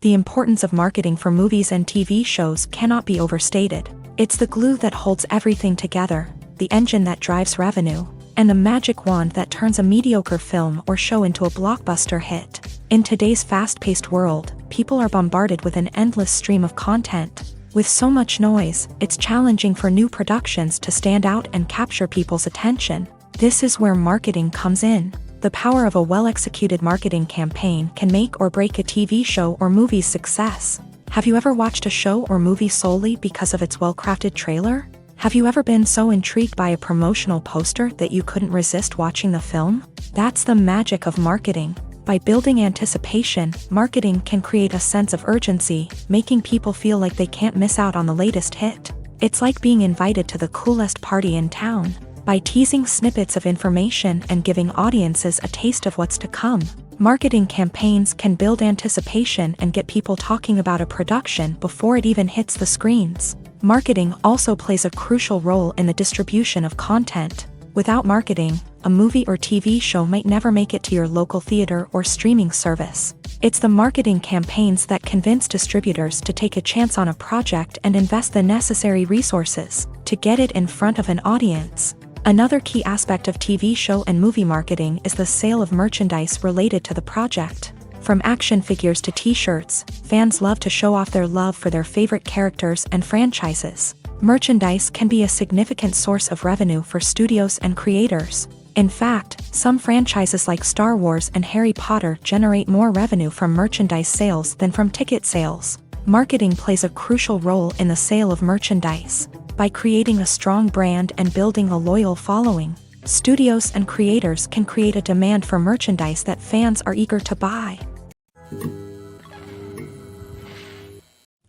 The importance of marketing for movies and TV shows cannot be overstated. It's the glue that holds everything together, the engine that drives revenue, and the magic wand that turns a mediocre film or show into a blockbuster hit. In today's fast-paced world, people are bombarded with an endless stream of content. With so much noise, it's challenging for new productions to stand out and capture people's attention. This is where marketing comes in. The power of a well-executed marketing campaign can make or break a TV show or movie's success. Have you ever watched a show or movie solely because of its well-crafted trailer? Have you ever been so intrigued by a promotional poster that you couldn't resist watching the film? That's the magic of marketing. By building anticipation, marketing can create a sense of urgency, making people feel like they can't miss out on the latest hit. It's like being invited to the coolest party in town. By teasing snippets of information and giving audiences a taste of what's to come, marketing campaigns can build anticipation and get people talking about a production before it even hits the screens. Marketing also plays a crucial role in the distribution of content. Without marketing, a movie or TV show might never make it to your local theater or streaming service. It's the marketing campaigns that convince distributors to take a chance on a project and invest the necessary resources to get it in front of an audience. Another key aspect of TV show and movie marketing is the sale of merchandise related to the project. From action figures to t-shirts, fans love to show off their love for their favorite characters and franchises. Merchandise can be a significant source of revenue for studios and creators. In fact, some franchises like Star Wars and Harry Potter generate more revenue from merchandise sales than from ticket sales. Marketing plays a crucial role in the sale of merchandise. By creating a strong brand and building a loyal following, studios and creators can create a demand for merchandise that fans are eager to buy.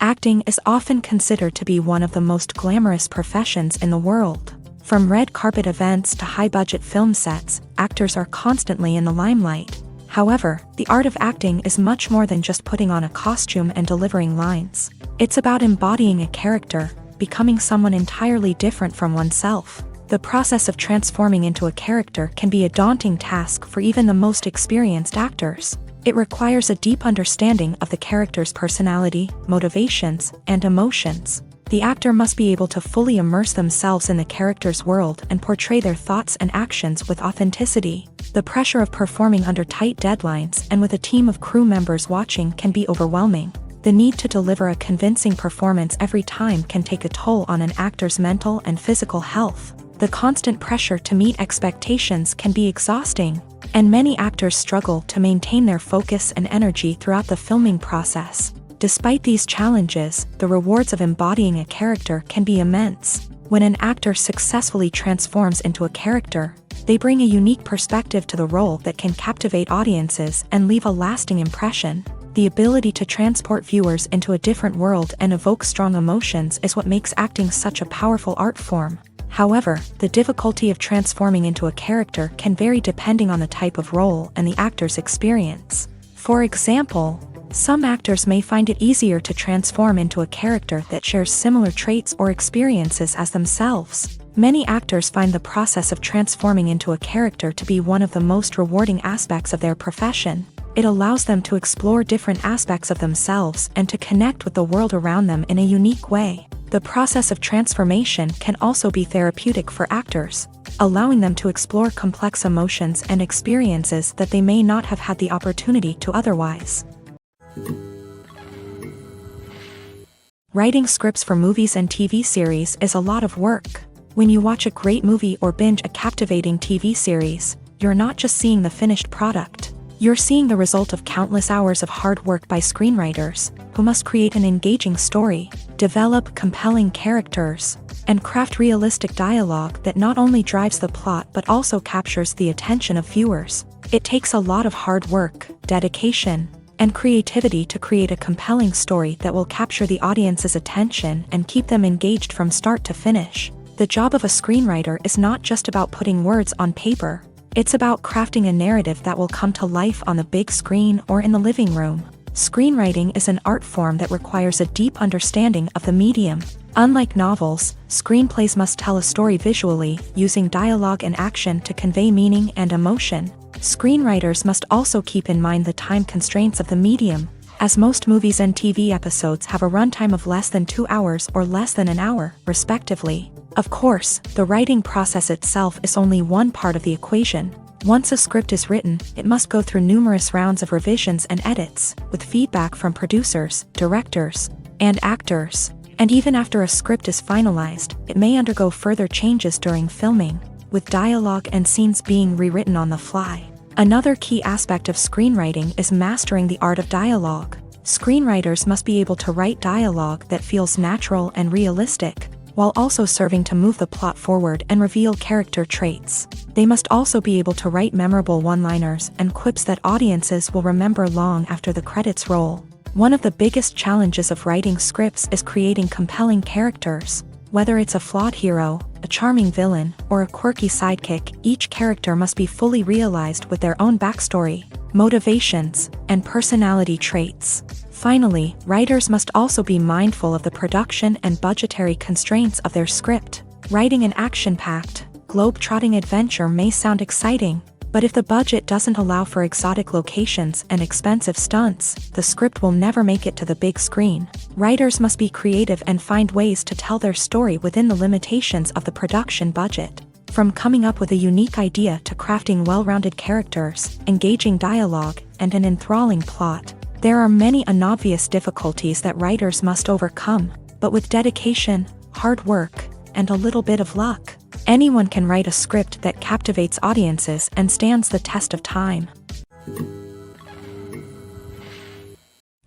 Acting is often considered to be one of the most glamorous professions in the world. From red carpet events to high-budget film sets, actors are constantly in the limelight. However, the art of acting is much more than just putting on a costume and delivering lines. It's about embodying a character, becoming someone entirely different from oneself. The process of transforming into a character can be a daunting task for even the most experienced actors. It requires a deep understanding of the character's personality, motivations, and emotions. The actor must be able to fully immerse themselves in the character's world and portray their thoughts and actions with authenticity. The pressure of performing under tight deadlines and with a team of crew members watching can be overwhelming. The need to deliver a convincing performance every time can take a toll on an actor's mental and physical health. The constant pressure to meet expectations can be exhausting, and many actors struggle to maintain their focus and energy throughout the filming process. Despite these challenges, the rewards of embodying a character can be immense. When an actor successfully transforms into a character, they bring a unique perspective to the role that can captivate audiences and leave a lasting impression. The ability to transport viewers into a different world and evoke strong emotions is what makes acting such a powerful art form. However, the difficulty of transforming into a character can vary depending on the type of role and the actor's experience. For example, some actors may find it easier to transform into a character that shares similar traits or experiences as themselves. Many actors find the process of transforming into a character to be one of the most rewarding aspects of their profession. It allows them to explore different aspects of themselves and to connect with the world around them in a unique way. The process of transformation can also be therapeutic for actors, allowing them to explore complex emotions and experiences that they may not have had the opportunity to otherwise. Writing scripts for movies and TV series is a lot of work. When you watch a great movie or binge a captivating TV series, you're not just seeing the finished product. You're seeing the result of countless hours of hard work by screenwriters, who must create an engaging story, develop compelling characters, and craft realistic dialogue that not only drives the plot but also captures the attention of viewers. It takes a lot of hard work, dedication, and creativity to create a compelling story that will capture the audience's attention and keep them engaged from start to finish. The job of a screenwriter is not just about putting words on paper. It's about crafting a narrative that will come to life on the big screen or in the living room. Screenwriting is an art form that requires a deep understanding of the medium. Unlike novels, screenplays must tell a story visually, using dialogue and action to convey meaning and emotion. Screenwriters must also keep in mind the time constraints of the medium, as most movies and TV episodes have a runtime of less than 2 hours or less than an hour, respectively. Of course, the writing process itself is only one part of the equation. Once a script is written, it must go through numerous rounds of revisions and edits, with feedback from producers, directors, and actors. And even after a script is finalized, it may undergo further changes during filming, with dialogue and scenes being rewritten on the fly. Another key aspect of screenwriting is mastering the art of dialogue. Screenwriters must be able to write dialogue that feels natural and realistic, while also serving to move the plot forward and reveal character traits. They must also be able to write memorable one-liners and quips that audiences will remember long after the credits roll. One of the biggest challenges of writing scripts is creating compelling characters. Whether it's a flawed hero, a charming villain, or a quirky sidekick, each character must be fully realized with their own backstory, motivations, and personality traits. Finally, writers must also be mindful of the production and budgetary constraints of their script. Writing an action-packed, globe-trotting adventure may sound exciting, but if the budget doesn't allow for exotic locations and expensive stunts, the script will never make it to the big screen. Writers must be creative and find ways to tell their story within the limitations of the production budget. From coming up with a unique idea to crafting well-rounded characters, engaging dialogue, and an enthralling plot, there are many unobvious difficulties that writers must overcome, but with dedication, hard work, and a little bit of luck, anyone can write a script that captivates audiences and stands the test of time.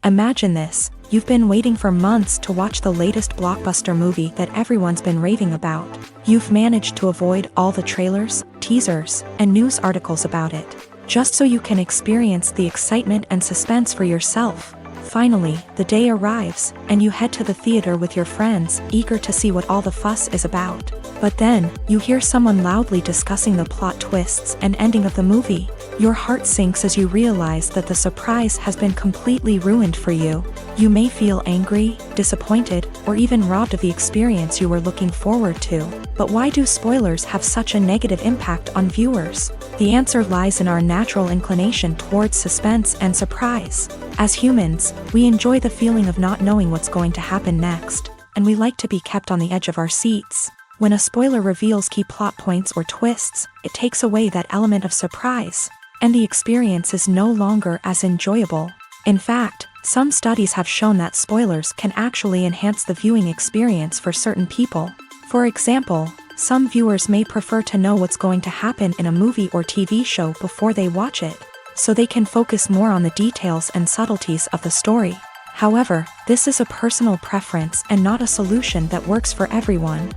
Imagine this: you've been waiting for months to watch the latest blockbuster movie that everyone's been raving about. You've managed to avoid all the trailers, teasers, and news articles about it, just so you can experience the excitement and suspense for yourself. Finally, the day arrives, and you head to the theater with your friends, eager to see what all the fuss is about. But then, you hear someone loudly discussing the plot twists and ending of the movie. Your heart sinks as you realize that the surprise has been completely ruined for you. You may feel angry, disappointed, or even robbed of the experience you were looking forward to. But why do spoilers have such a negative impact on viewers? The answer lies in our natural inclination towards suspense and surprise. As humans, we enjoy the feeling of not knowing what's going to happen next, and we like to be kept on the edge of our seats. When a spoiler reveals key plot points or twists, it takes away that element of surprise, and the experience is no longer as enjoyable. In fact, some studies have shown that spoilers can actually enhance the viewing experience for certain people. For example, some viewers may prefer to know what's going to happen in a movie or TV show before they watch it, so they can focus more on the details and subtleties of the story. However, this is a personal preference and not a solution that works for everyone.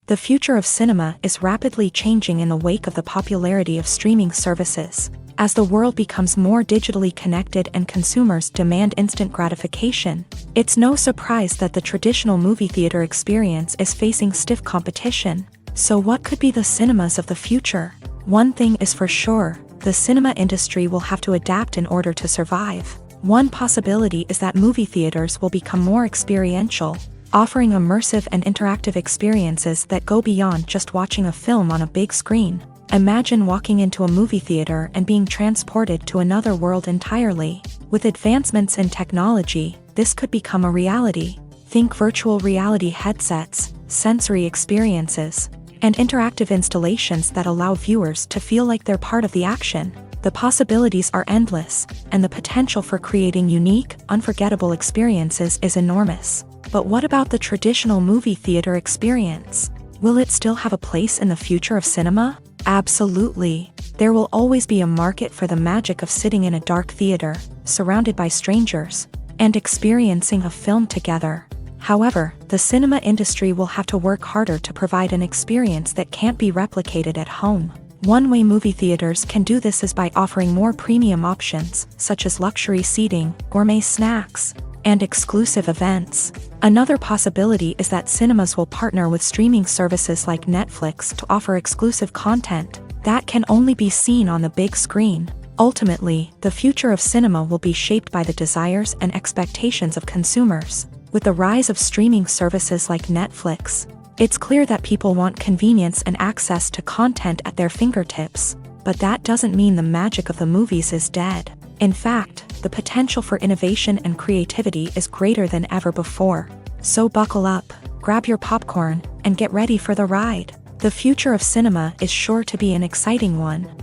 The future of cinema is rapidly changing in the wake of the popularity of streaming services. As the world becomes more digitally connected and consumers demand instant gratification, it's no surprise that the traditional movie theater experience is facing stiff competition. So what could be the cinemas of the future? One thing is for sure: the cinema industry will have to adapt in order to survive. One possibility is that movie theaters will become more experiential, offering immersive and interactive experiences that go beyond just watching a film on a big screen. Imagine walking into a movie theater and being transported to another world entirely. With advancements in technology, this could become a reality. Think virtual reality headsets, sensory experiences, and interactive installations that allow viewers to feel like they're part of the action. The possibilities are endless, and the potential for creating unique, unforgettable experiences is enormous. But what about the traditional movie theater experience? Will it still have a place in the future of cinema? Absolutely. There will always be a market for the magic of sitting in a dark theater, surrounded by strangers, and experiencing a film together. However, the cinema industry will have to work harder to provide an experience that can't be replicated at home. One way movie theaters can do this is by offering more premium options, such as luxury seating, gourmet snacks, and exclusive events. Another possibility is that cinemas will partner with streaming services like Netflix to offer exclusive content that can only be seen on the big screen. Ultimately, the future of cinema will be shaped by the desires and expectations of consumers. With the rise of streaming services like Netflix, it's clear that people want convenience and access to content at their fingertips. But that doesn't mean the magic of the movies is dead. In fact, the potential for innovation and creativity is greater than ever before. So buckle up, grab your popcorn, and get ready for the ride. The future of cinema is sure to be an exciting one.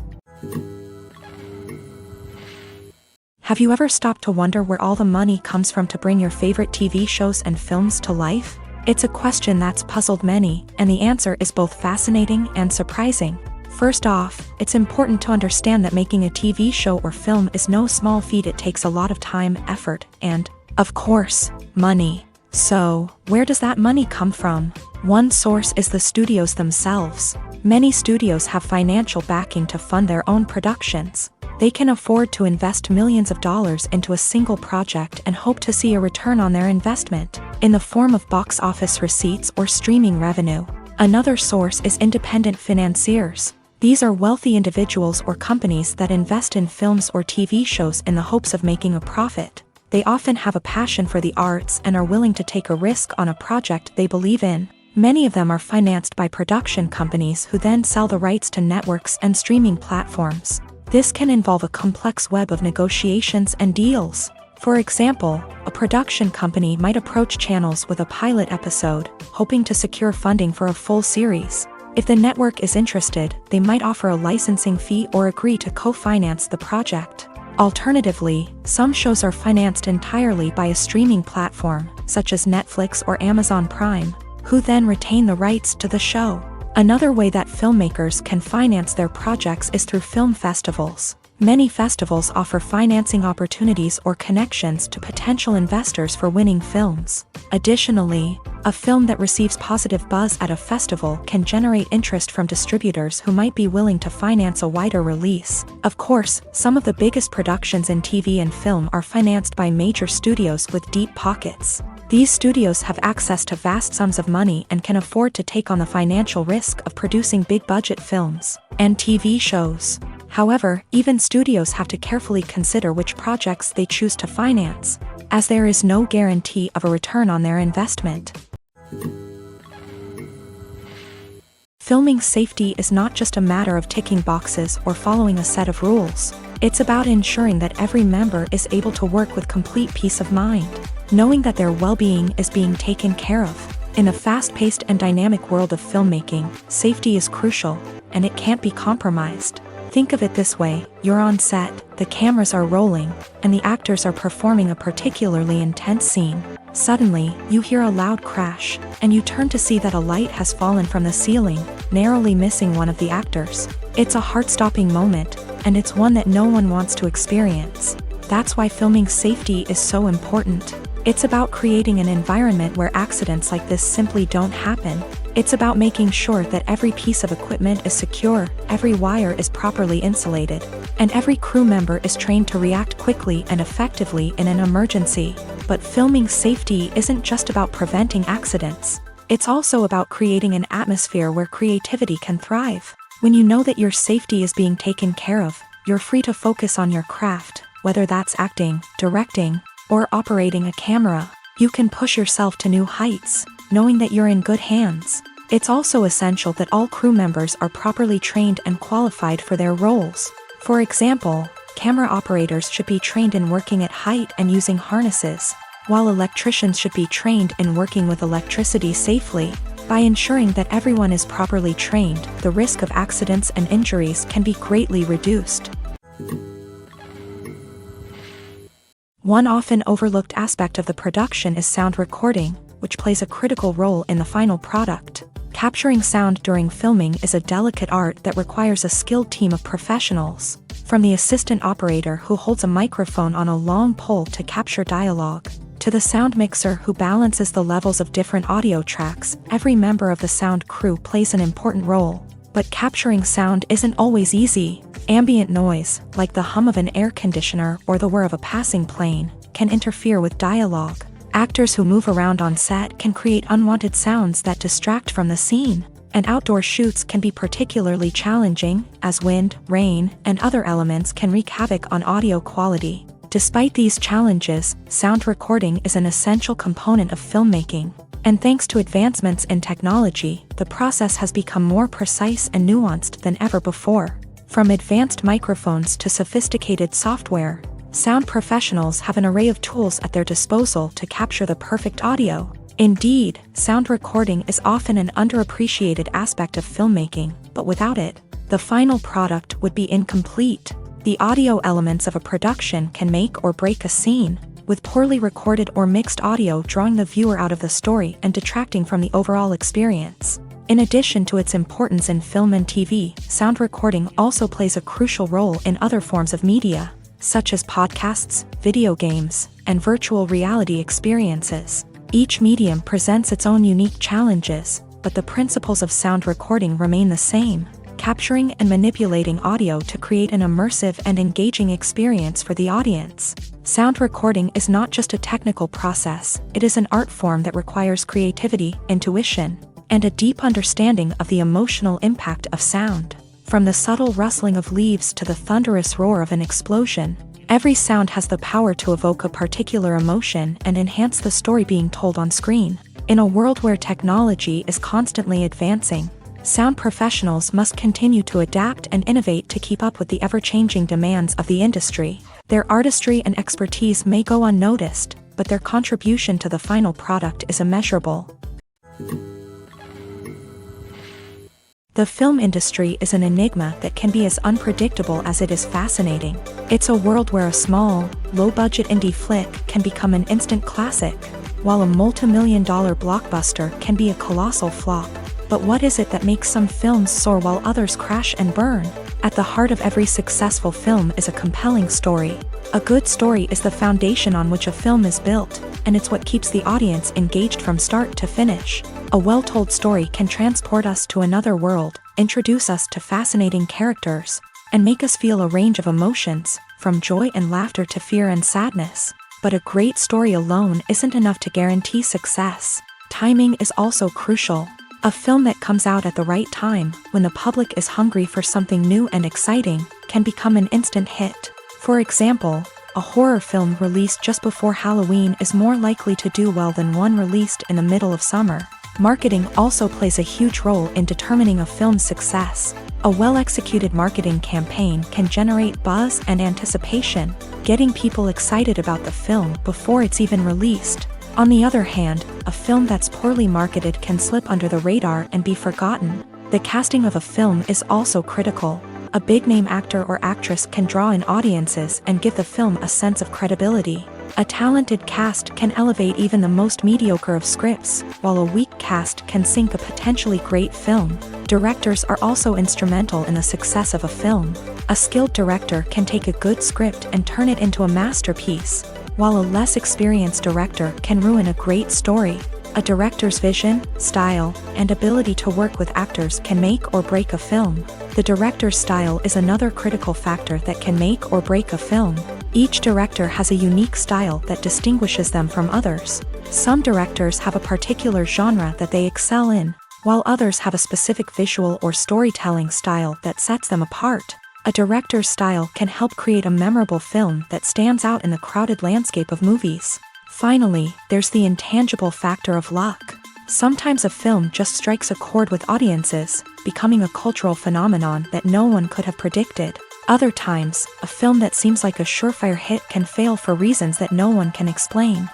Have you ever stopped to wonder where all the money comes from to bring your favorite TV shows and films to life? It's a question that's puzzled many, and the answer is both fascinating and surprising. First off, it's important to understand that making a TV show or film is no small feat. It takes a lot of time, effort, and, of course, money. So, where does that money come from? One source is the studios themselves. Many studios have financial backing to fund their own productions. They can afford to invest millions of dollars into a single project and hope to see a return on their investment, in the form of box office receipts or streaming revenue. Another source is independent financiers. These are wealthy individuals or companies that invest in films or TV shows in the hopes of making a profit. They often have a passion for the arts and are willing to take a risk on a project they believe in. Many of them are financed by production companies who then sell the rights to networks and streaming platforms. This can involve a complex web of negotiations and deals. For example, a production company might approach channels with a pilot episode, hoping to secure funding for a full series. If the network is interested, they might offer a licensing fee or agree to co-finance the project. Alternatively, some shows are financed entirely by a streaming platform, such as Netflix or Amazon Prime, who then retain the rights to the show. Another way that filmmakers can finance their projects is through film festivals. Many festivals offer financing opportunities or connections to potential investors for winning films. Additionally, a film that receives positive buzz at a festival can generate interest from distributors who might be willing to finance a wider release. Of course, some of the biggest productions in TV and film are financed by major studios with deep pockets. These studios have access to vast sums of money and can afford to take on the financial risk of producing big-budget films and TV shows. However, even studios have to carefully consider which projects they choose to finance, as there is no guarantee of a return on their investment. Filming safety is not just a matter of ticking boxes or following a set of rules. It's about ensuring that every member is able to work with complete peace of mind, knowing that their well-being is being taken care of. In a fast-paced and dynamic world of filmmaking, safety is crucial, and it can't be compromised. Think of it this way: you're on set, the cameras are rolling, and the actors are performing a particularly intense scene. Suddenly, you hear a loud crash, and you turn to see that a light has fallen from the ceiling, narrowly missing one of the actors. It's a heart-stopping moment, and it's one that no one wants to experience. That's why filming safety is so important. It's about creating an environment where accidents like this simply don't happen. It's about making sure that every piece of equipment is secure, every wire is properly insulated, and every crew member is trained to react quickly and effectively in an emergency. But filming safety isn't just about preventing accidents. It's also about creating an atmosphere where creativity can thrive. When you know that your safety is being taken care of, you're free to focus on your craft, whether that's acting, directing, or operating a camera. You can push yourself to new heights, knowing that you're in good hands. It's also essential that all crew members are properly trained and qualified for their roles. For example, camera operators should be trained in working at height and using harnesses, while electricians should be trained in working with electricity safely. By ensuring that everyone is properly trained, the risk of accidents and injuries can be greatly reduced. One often overlooked aspect of the production is sound recording, which plays a critical role in the final product. Capturing sound during filming is a delicate art that requires a skilled team of professionals. From the assistant operator who holds a microphone on a long pole to capture dialogue, to the sound mixer who balances the levels of different audio tracks, every member of the sound crew plays an important role. But capturing sound isn't always easy. Ambient noise, like the hum of an air conditioner or the whir of a passing plane, can interfere with dialogue. Actors who move around on set can create unwanted sounds that distract from the scene. And outdoor shoots can be particularly challenging, as wind, rain, and other elements can wreak havoc on audio quality. Despite these challenges, sound recording is an essential component of filmmaking. And thanks to advancements in technology, the process has become more precise and nuanced than ever before. From advanced microphones to sophisticated software, sound professionals have an array of tools at their disposal to capture the perfect audio. Indeed, sound recording is often an underappreciated aspect of filmmaking, but without it, the final product would be incomplete. The audio elements of a production can make or break a scene, with poorly recorded or mixed audio drawing the viewer out of the story and detracting from the overall experience. In addition to its importance in film and TV, sound recording also plays a crucial role in other forms of media, such as podcasts, video games, and virtual reality experiences. Each medium presents its own unique challenges, but the principles of sound recording remain the same, capturing and manipulating audio to create an immersive and engaging experience for the audience. Sound recording is not just a technical process, it is an art form that requires creativity, intuition, and a deep understanding of the emotional impact of sound. From the subtle rustling of leaves to the thunderous roar of an explosion, every sound has the power to evoke a particular emotion and enhance the story being told on screen. In a world where technology is constantly advancing, sound professionals must continue to adapt and innovate to keep up with the ever-changing demands of the industry. Their artistry and expertise may go unnoticed, but their contribution to the final product is immeasurable. The film industry is an enigma that can be as unpredictable as it is fascinating. It's a world where a small, low-budget indie flick can become an instant classic, while a multi-million-dollar blockbuster can be a colossal flop. But what is it that makes some films soar while others crash and burn? At the heart of every successful film is a compelling story. A good story is the foundation on which a film is built, and it's what keeps the audience engaged from start to finish. A well-told story can transport us to another world, introduce us to fascinating characters, and make us feel a range of emotions, from joy and laughter to fear and sadness. But a great story alone isn't enough to guarantee success. Timing is also crucial. A film that comes out at the right time, when the public is hungry for something new and exciting, can become an instant hit. For example, a horror film released just before Halloween is more likely to do well than one released in the middle of summer. Marketing also plays a huge role in determining a film's success. A well-executed marketing campaign can generate buzz and anticipation, getting people excited about the film before it's even released. On the other hand, a film that's poorly marketed can slip under the radar and be forgotten. The casting of a film is also critical. A big-name actor or actress can draw in audiences and give the film a sense of credibility. A talented cast can elevate even the most mediocre of scripts, while a weak cast can sink a potentially great film. Directors are also instrumental in the success of a film. A skilled director can take a good script and turn it into a masterpiece, while a less experienced director can ruin a great story. A director's vision, style, and ability to work with actors can make or break a film. The director's style is another critical factor that can make or break a film. Each director has a unique style that distinguishes them from others. Some directors have a particular genre that they excel in, while others have a specific visual or storytelling style that sets them apart. A director's style can help create a memorable film that stands out in the crowded landscape of movies. Finally, there's the intangible factor of luck. Sometimes a film just strikes a chord with audiences, becoming a cultural phenomenon that no one could have predicted. Other times, a film that seems like a surefire hit can fail for reasons that no one can explain.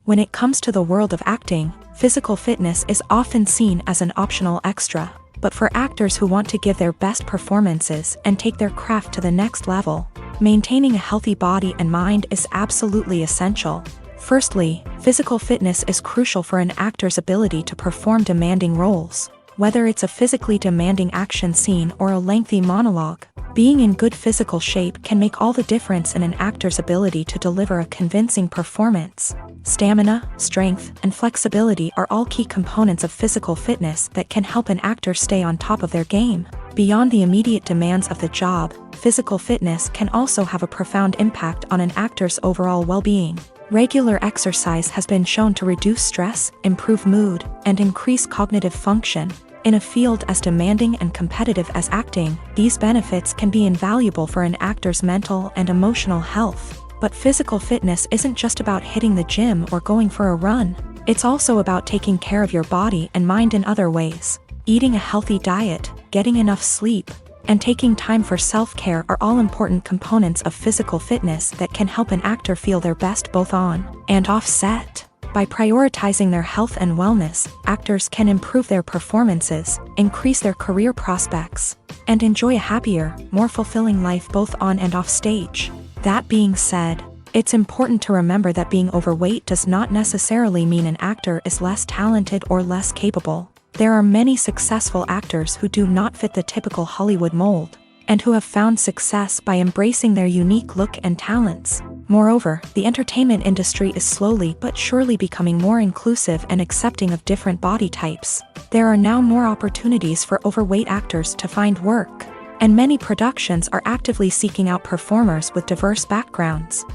When it comes to the world of acting, physical fitness is often seen as an optional extra. But for actors who want to give their best performances and take their craft to the next level, maintaining a healthy body and mind is absolutely essential. Firstly, physical fitness is crucial for an actor's ability to perform demanding roles. Whether it's a physically demanding action scene or a lengthy monologue, being in good physical shape can make all the difference in an actor's ability to deliver a convincing performance. Stamina, strength, and flexibility are all key components of physical fitness that can help an actor stay on top of their game. Beyond the immediate demands of the job, physical fitness can also have a profound impact on an actor's overall well-being. Regular exercise has been shown to reduce stress, improve mood, and increase cognitive function. In a field as demanding and competitive as acting, these benefits can be invaluable for an actor's mental and emotional health. But physical fitness isn't just about hitting the gym or going for a run. It's also about taking care of your body and mind in other ways. Eating a healthy diet, getting enough sleep, and taking time for self-care are all important components of physical fitness that can help an actor feel their best both on and off set. By prioritizing their health and wellness, actors can improve their performances, increase their career prospects, and enjoy a happier, more fulfilling life both on and off stage. That being said, It's important to remember that being overweight does not necessarily mean an actor is less talented or less capable. There are many successful actors who do not fit the typical Hollywood mold, and who have found success by embracing their unique look and talents. Moreover, the entertainment industry is slowly but surely becoming more inclusive and accepting of different body types. There are now more opportunities for overweight actors to find work, and many productions are actively seeking out performers with diverse backgrounds.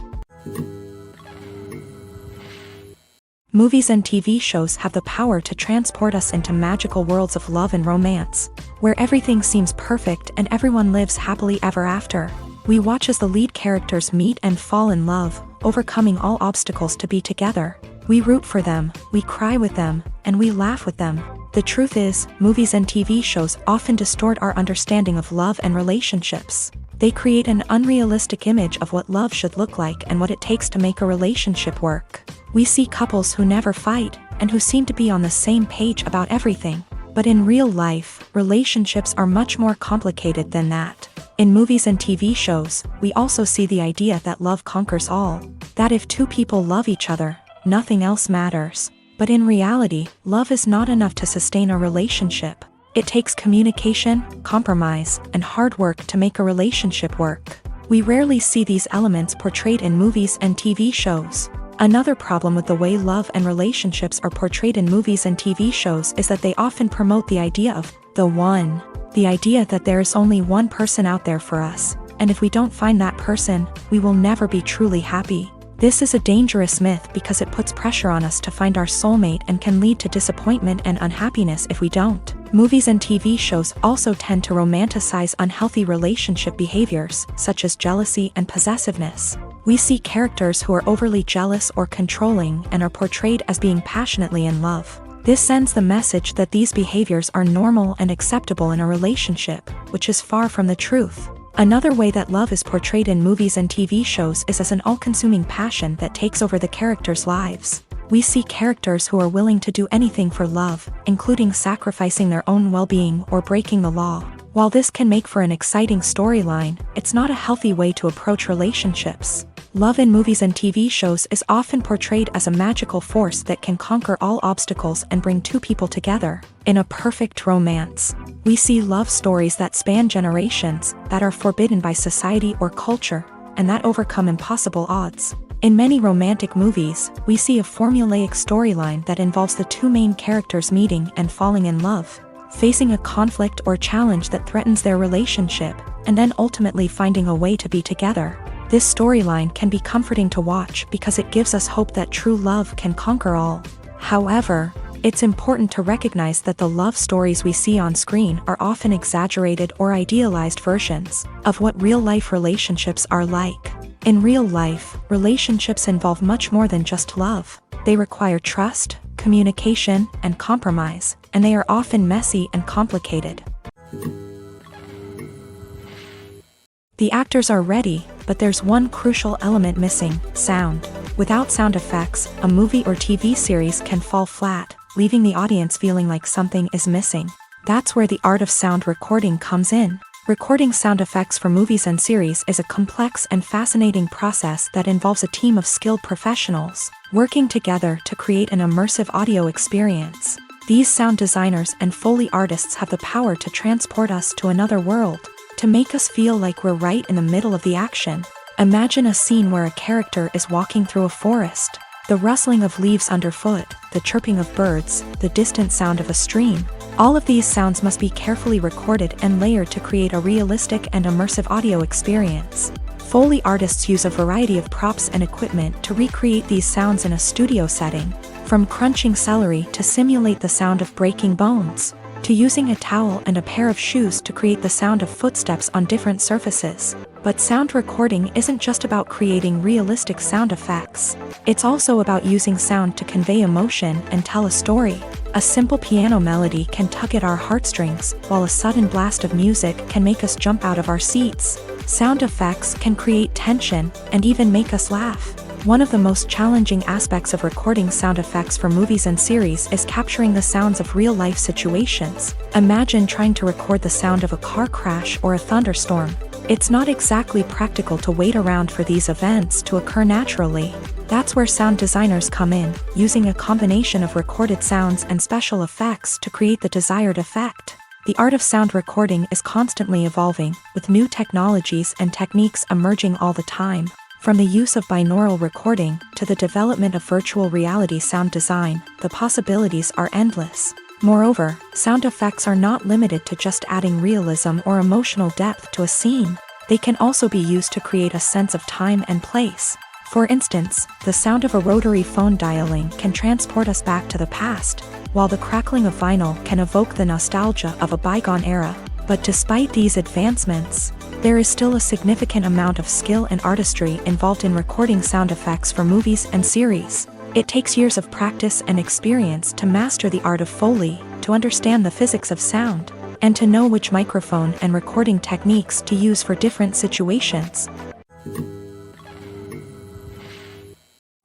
Movies and TV shows have the power to transport us into magical worlds of love and romance, where everything seems perfect and everyone lives happily ever after. We watch as the lead characters meet and fall in love, overcoming all obstacles to be together. We root for them, we cry with them, and we laugh with them. The truth is, movies and TV shows often distort our understanding of love and relationships. They create an unrealistic image of what love should look like and what it takes to make a relationship work. We see couples who never fight, and who seem to be on the same page about everything. But in real life, relationships are much more complicated than that. In movies and TV shows, we also see the idea that love conquers all. That if two people love each other, nothing else matters. But in reality, love is not enough to sustain a relationship. It takes communication, compromise, and hard work to make a relationship work. We rarely see these elements portrayed in movies and TV shows. Another problem with the way love and relationships are portrayed in movies and TV shows is that they often promote the idea of the one. The idea that there is only one person out there for us, and if we don't find that person, we will never be truly happy. This is a dangerous myth because it puts pressure on us to find our soulmate and can lead to disappointment and unhappiness if we don't. Movies and TV shows also tend to romanticize unhealthy relationship behaviors, such as jealousy and possessiveness. We see characters who are overly jealous or controlling and are portrayed as being passionately in love. This sends the message that these behaviors are normal and acceptable in a relationship, which is far from the truth. Another way that love is portrayed in movies and TV shows is as an all-consuming passion that takes over the characters' lives. We see characters who are willing to do anything for love, including sacrificing their own well-being or breaking the law. While this can make for an exciting storyline, it's not a healthy way to approach relationships. Love in movies and TV shows is often portrayed as a magical force that can conquer all obstacles and bring two people together. In a perfect romance, we see love stories that span generations, that are forbidden by society or culture, and that overcome impossible odds. In many romantic movies, we see a formulaic storyline that involves the two main characters meeting and falling in love, facing a conflict or challenge that threatens their relationship, and then ultimately finding a way to be together. This storyline can be comforting to watch because it gives us hope that true love can conquer all. However, it's important to recognize that the love stories we see on screen are often exaggerated or idealized versions of what real-life relationships are like. In real life, relationships involve much more than just love. They require trust, communication, and compromise, and they are often messy and complicated. The actors are ready, but there's one crucial element missing: sound. Without sound effects, a movie or TV series can fall flat, leaving the audience feeling like something is missing. That's where the art of sound recording comes in. Recording sound effects for movies and series is a complex and fascinating process that involves a team of skilled professionals working together to create an immersive audio experience. These sound designers and Foley artists have the power to transport us to another world, to make us feel like we're right in the middle of the action. Imagine a scene where a character is walking through a forest. The rustling of leaves underfoot, the chirping of birds, the distant sound of a stream. All of these sounds must be carefully recorded and layered to create a realistic and immersive audio experience. Foley artists use a variety of props and equipment to recreate these sounds in a studio setting, from crunching celery to simulate the sound of breaking bones, to using a towel and a pair of shoes to create the sound of footsteps on different surfaces. But sound recording isn't just about creating realistic sound effects. It's also about using sound to convey emotion and tell a story. A simple piano melody can tug at our heartstrings, while a sudden blast of music can make us jump out of our seats. Sound effects can create tension and even make us laugh. One of the most challenging aspects of recording sound effects for movies and series is capturing the sounds of real-life situations. Imagine trying to record the sound of a car crash or a thunderstorm. It's not exactly practical to wait around for these events to occur naturally. That's where sound designers come in, using a combination of recorded sounds and special effects to create the desired effect. The art of sound recording is constantly evolving, with new technologies and techniques emerging all the time. From the use of binaural recording to the development of virtual reality sound design, the possibilities are endless. Moreover, sound effects are not limited to just adding realism or emotional depth to a scene. They can also be used to create a sense of time and place. For instance, the sound of a rotary phone dialing can transport us back to the past, while the crackling of vinyl can evoke the nostalgia of a bygone era. But despite these advancements, there is still a significant amount of skill and artistry involved in recording sound effects for movies and series. It takes years of practice and experience to master the art of Foley, to understand the physics of sound, and to know which microphone and recording techniques to use for different situations.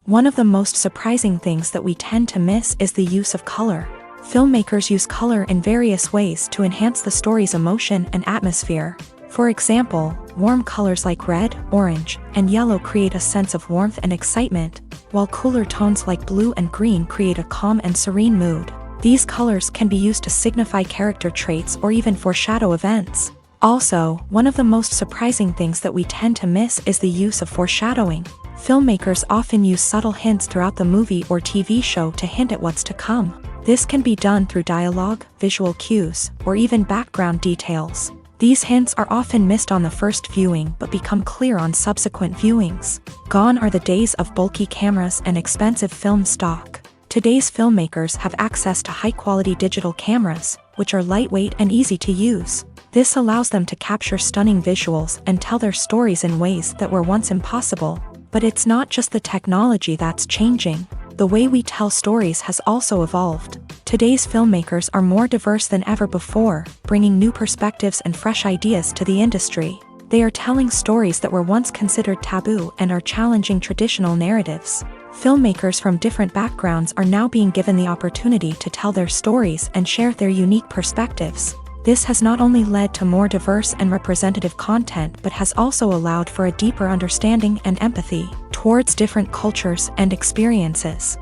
One of the most surprising things that we tend to miss is the use of color. Filmmakers use color in various ways to enhance the story's emotion and atmosphere. For example, warm colors like red, orange, and yellow create a sense of warmth and excitement, while cooler tones like blue and green create a calm and serene mood. These colors can be used to signify character traits or even foreshadow events. Also, one of the most surprising things that we tend to miss is the use of foreshadowing. Filmmakers often use subtle hints throughout the movie or TV show to hint at what's to come. This can be done through dialogue, visual cues, or even background details. These hints are often missed on the first viewing but become clear on subsequent viewings. Gone are the days of bulky cameras and expensive film stock. Today's filmmakers have access to high-quality digital cameras, which are lightweight and easy to use. This allows them to capture stunning visuals and tell their stories in ways that were once impossible. But it's not just the technology that's changing. The way we tell stories has also evolved. Today's filmmakers are more diverse than ever before, bringing new perspectives and fresh ideas to the industry. They are telling stories that were once considered taboo and are challenging traditional narratives. Filmmakers from different backgrounds are now being given the opportunity to tell their stories and share their unique perspectives. This has not only led to more diverse and representative content but has also allowed for a deeper understanding and empathy towards different cultures and experiences.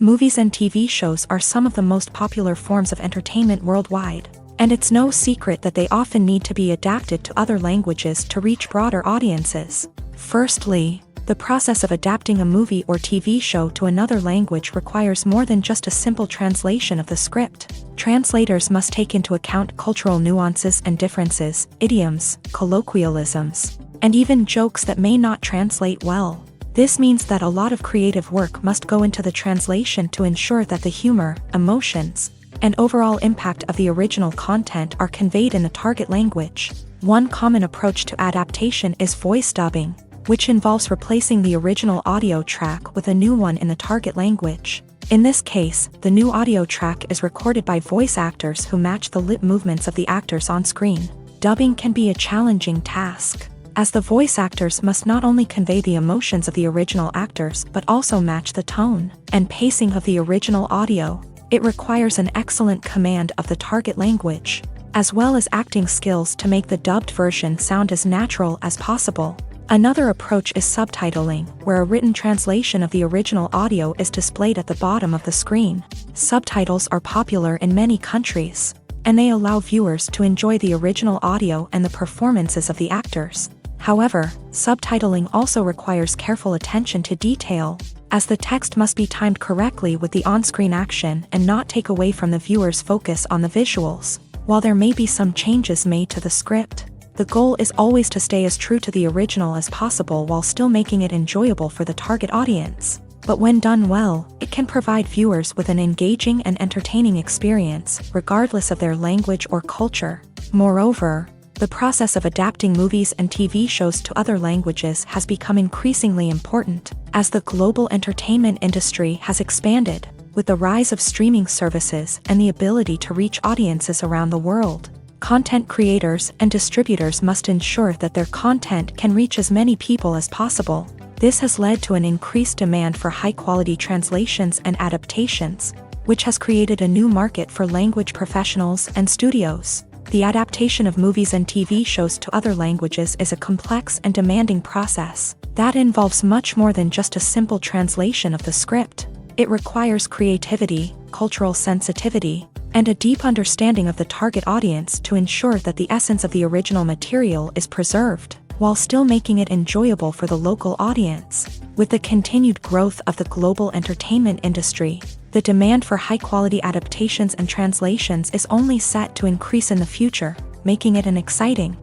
Movies and TV shows are some of the most popular forms of entertainment worldwide, and it's no secret that they often need to be adapted to other languages to reach broader audiences. Firstly, the process of adapting a movie or TV show to another language requires more than just a simple translation of the script. Translators must take into account cultural nuances and differences, idioms, colloquialisms, and even jokes that may not translate well. This means that a lot of creative work must go into the translation to ensure that the humor, emotions, and overall impact of the original content are conveyed in the target language. One common approach to adaptation is voice dubbing, which involves replacing the original audio track with a new one in the target language. In this case, the new audio track is recorded by voice actors who match the lip movements of the actors on screen. Dubbing can be a challenging task, as the voice actors must not only convey the emotions of the original actors but also match the tone and pacing of the original audio. It requires an excellent command of the target language, as well as acting skills to make the dubbed version sound as natural as possible. Another approach is subtitling, where a written translation of the original audio is displayed at the bottom of the screen. Subtitles are popular in many countries, and they allow viewers to enjoy the original audio and the performances of the actors. However, subtitling also requires careful attention to detail, as the text must be timed correctly with the on-screen action and not take away from the viewer's focus on the visuals. While there may be some changes made to the script, the goal is always to stay as true to the original as possible while still making it enjoyable for the target audience. But when done well, it can provide viewers with an engaging and entertaining experience, regardless of their language or culture. Moreover, the process of adapting movies and TV shows to other languages has become increasingly important, as the global entertainment industry has expanded, with the rise of streaming services and the ability to reach audiences around the world. Content creators and distributors must ensure that their content can reach as many people as possible. This has led to an increased demand for high-quality translations and adaptations, which has created a new market for language professionals and studios. The adaptation of movies and TV shows to other languages is a complex and demanding process that involves much more than just a simple translation of the script. It requires creativity, cultural sensitivity, and a deep understanding of the target audience to ensure that the essence of the original material is preserved, while still making it enjoyable for the local audience. With the continued growth of the global entertainment industry, the demand for high-quality adaptations and translations is only set to increase in the future, making it an exciting.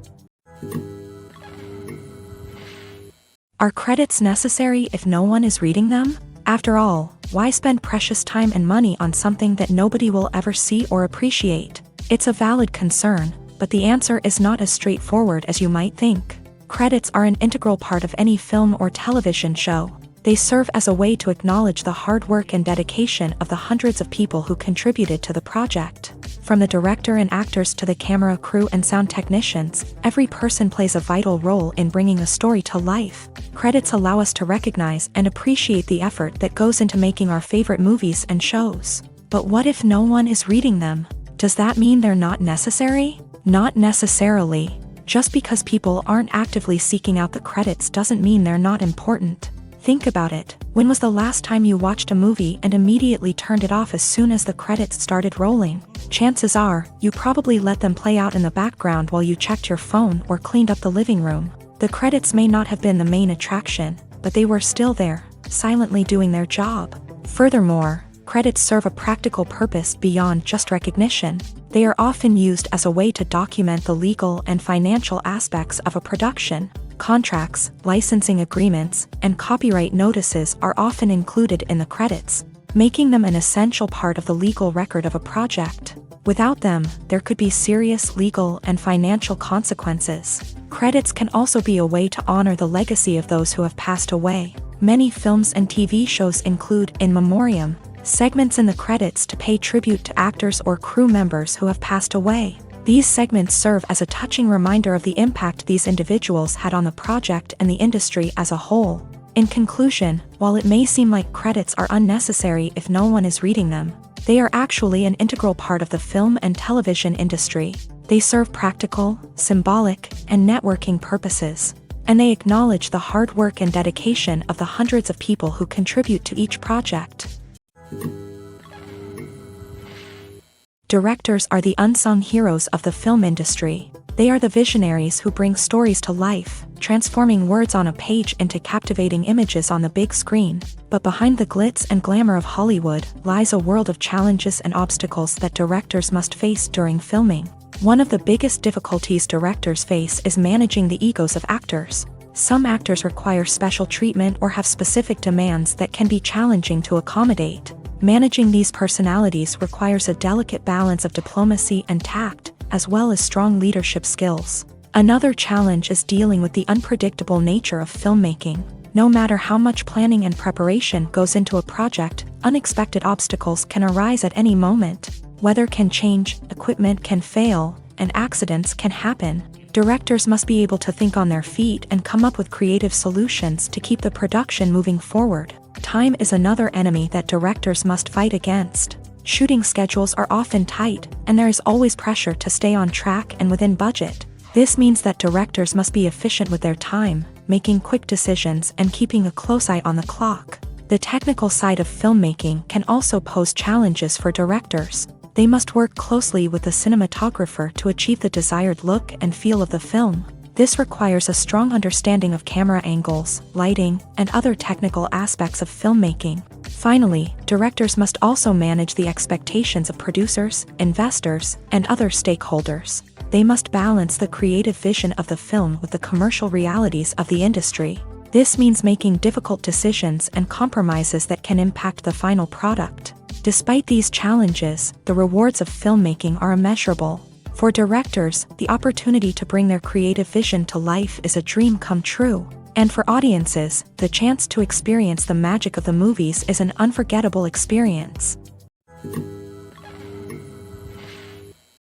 Are credits necessary if no one is reading them? After all, why spend precious time and money on something that nobody will ever see or appreciate? It's a valid concern, but the answer is not as straightforward as you might think. Credits are an integral part of any film or television show. They serve as a way to acknowledge the hard work and dedication of the hundreds of people who contributed to the project. From the director and actors to the camera crew and sound technicians, every person plays a vital role in bringing a story to life. Credits allow us to recognize and appreciate the effort that goes into making our favorite movies and shows. But what if no one is reading them? Does that mean they're not necessary? Not necessarily. Just because people aren't actively seeking out the credits doesn't mean they're not important. Think about it. When was the last time you watched a movie and immediately turned it off as soon as the credits started rolling? Chances are, you probably let them play out in the background while you checked your phone or cleaned up the living room. The credits may not have been the main attraction, but they were still there, silently doing their job. Furthermore, credits serve a practical purpose beyond just recognition. They are often used as a way to document the legal and financial aspects of a production. Contracts, licensing agreements, and copyright notices are often included in the credits, making them an essential part of the legal record of a project. Without them, there could be serious legal and financial consequences. Credits can also be a way to honor the legacy of those who have passed away. Many films and TV shows include in memoriam segments in the credits to pay tribute to actors or crew members who have passed away. These segments serve as a touching reminder of the impact these individuals had on the project and the industry as a whole. In conclusion, while it may seem like credits are unnecessary if no one is reading them, they are actually an integral part of the film and television industry. They serve practical, symbolic, and networking purposes, and they acknowledge the hard work and dedication of the hundreds of people who contribute to each project. Directors are the unsung heroes of the film industry. They are the visionaries who bring stories to life, transforming words on a page into captivating images on the big screen. But behind the glitz and glamour of Hollywood lies a world of challenges and obstacles that directors must face during filming. One of the biggest difficulties directors face is managing the egos of actors. Some actors require special treatment or have specific demands that can be challenging to accommodate. Managing these personalities requires a delicate balance of diplomacy and tact, as well as strong leadership skills. Another challenge is dealing with the unpredictable nature of filmmaking. No matter how much planning and preparation goes into a project, unexpected obstacles can arise at any moment. Weather can change, equipment can fail, and accidents can happen. Directors must be able to think on their feet and come up with creative solutions to keep the production moving forward. Time is another enemy that directors must fight against. Shooting schedules are often tight, and there is always pressure to stay on track and within budget. This means that directors must be efficient with their time, making quick decisions and keeping a close eye on the clock. The technical side of filmmaking can also pose challenges for directors. They must work closely with the cinematographer to achieve the desired look and feel of the film. This requires a strong understanding of camera angles, lighting, and other technical aspects of filmmaking. Finally, directors must also manage the expectations of producers, investors, and other stakeholders. They must balance the creative vision of the film with the commercial realities of the industry. This means making difficult decisions and compromises that can impact the final product. Despite these challenges, the rewards of filmmaking are immeasurable. For directors, the opportunity to bring their creative vision to life is a dream come true. And for audiences, the chance to experience the magic of the movies is an unforgettable experience.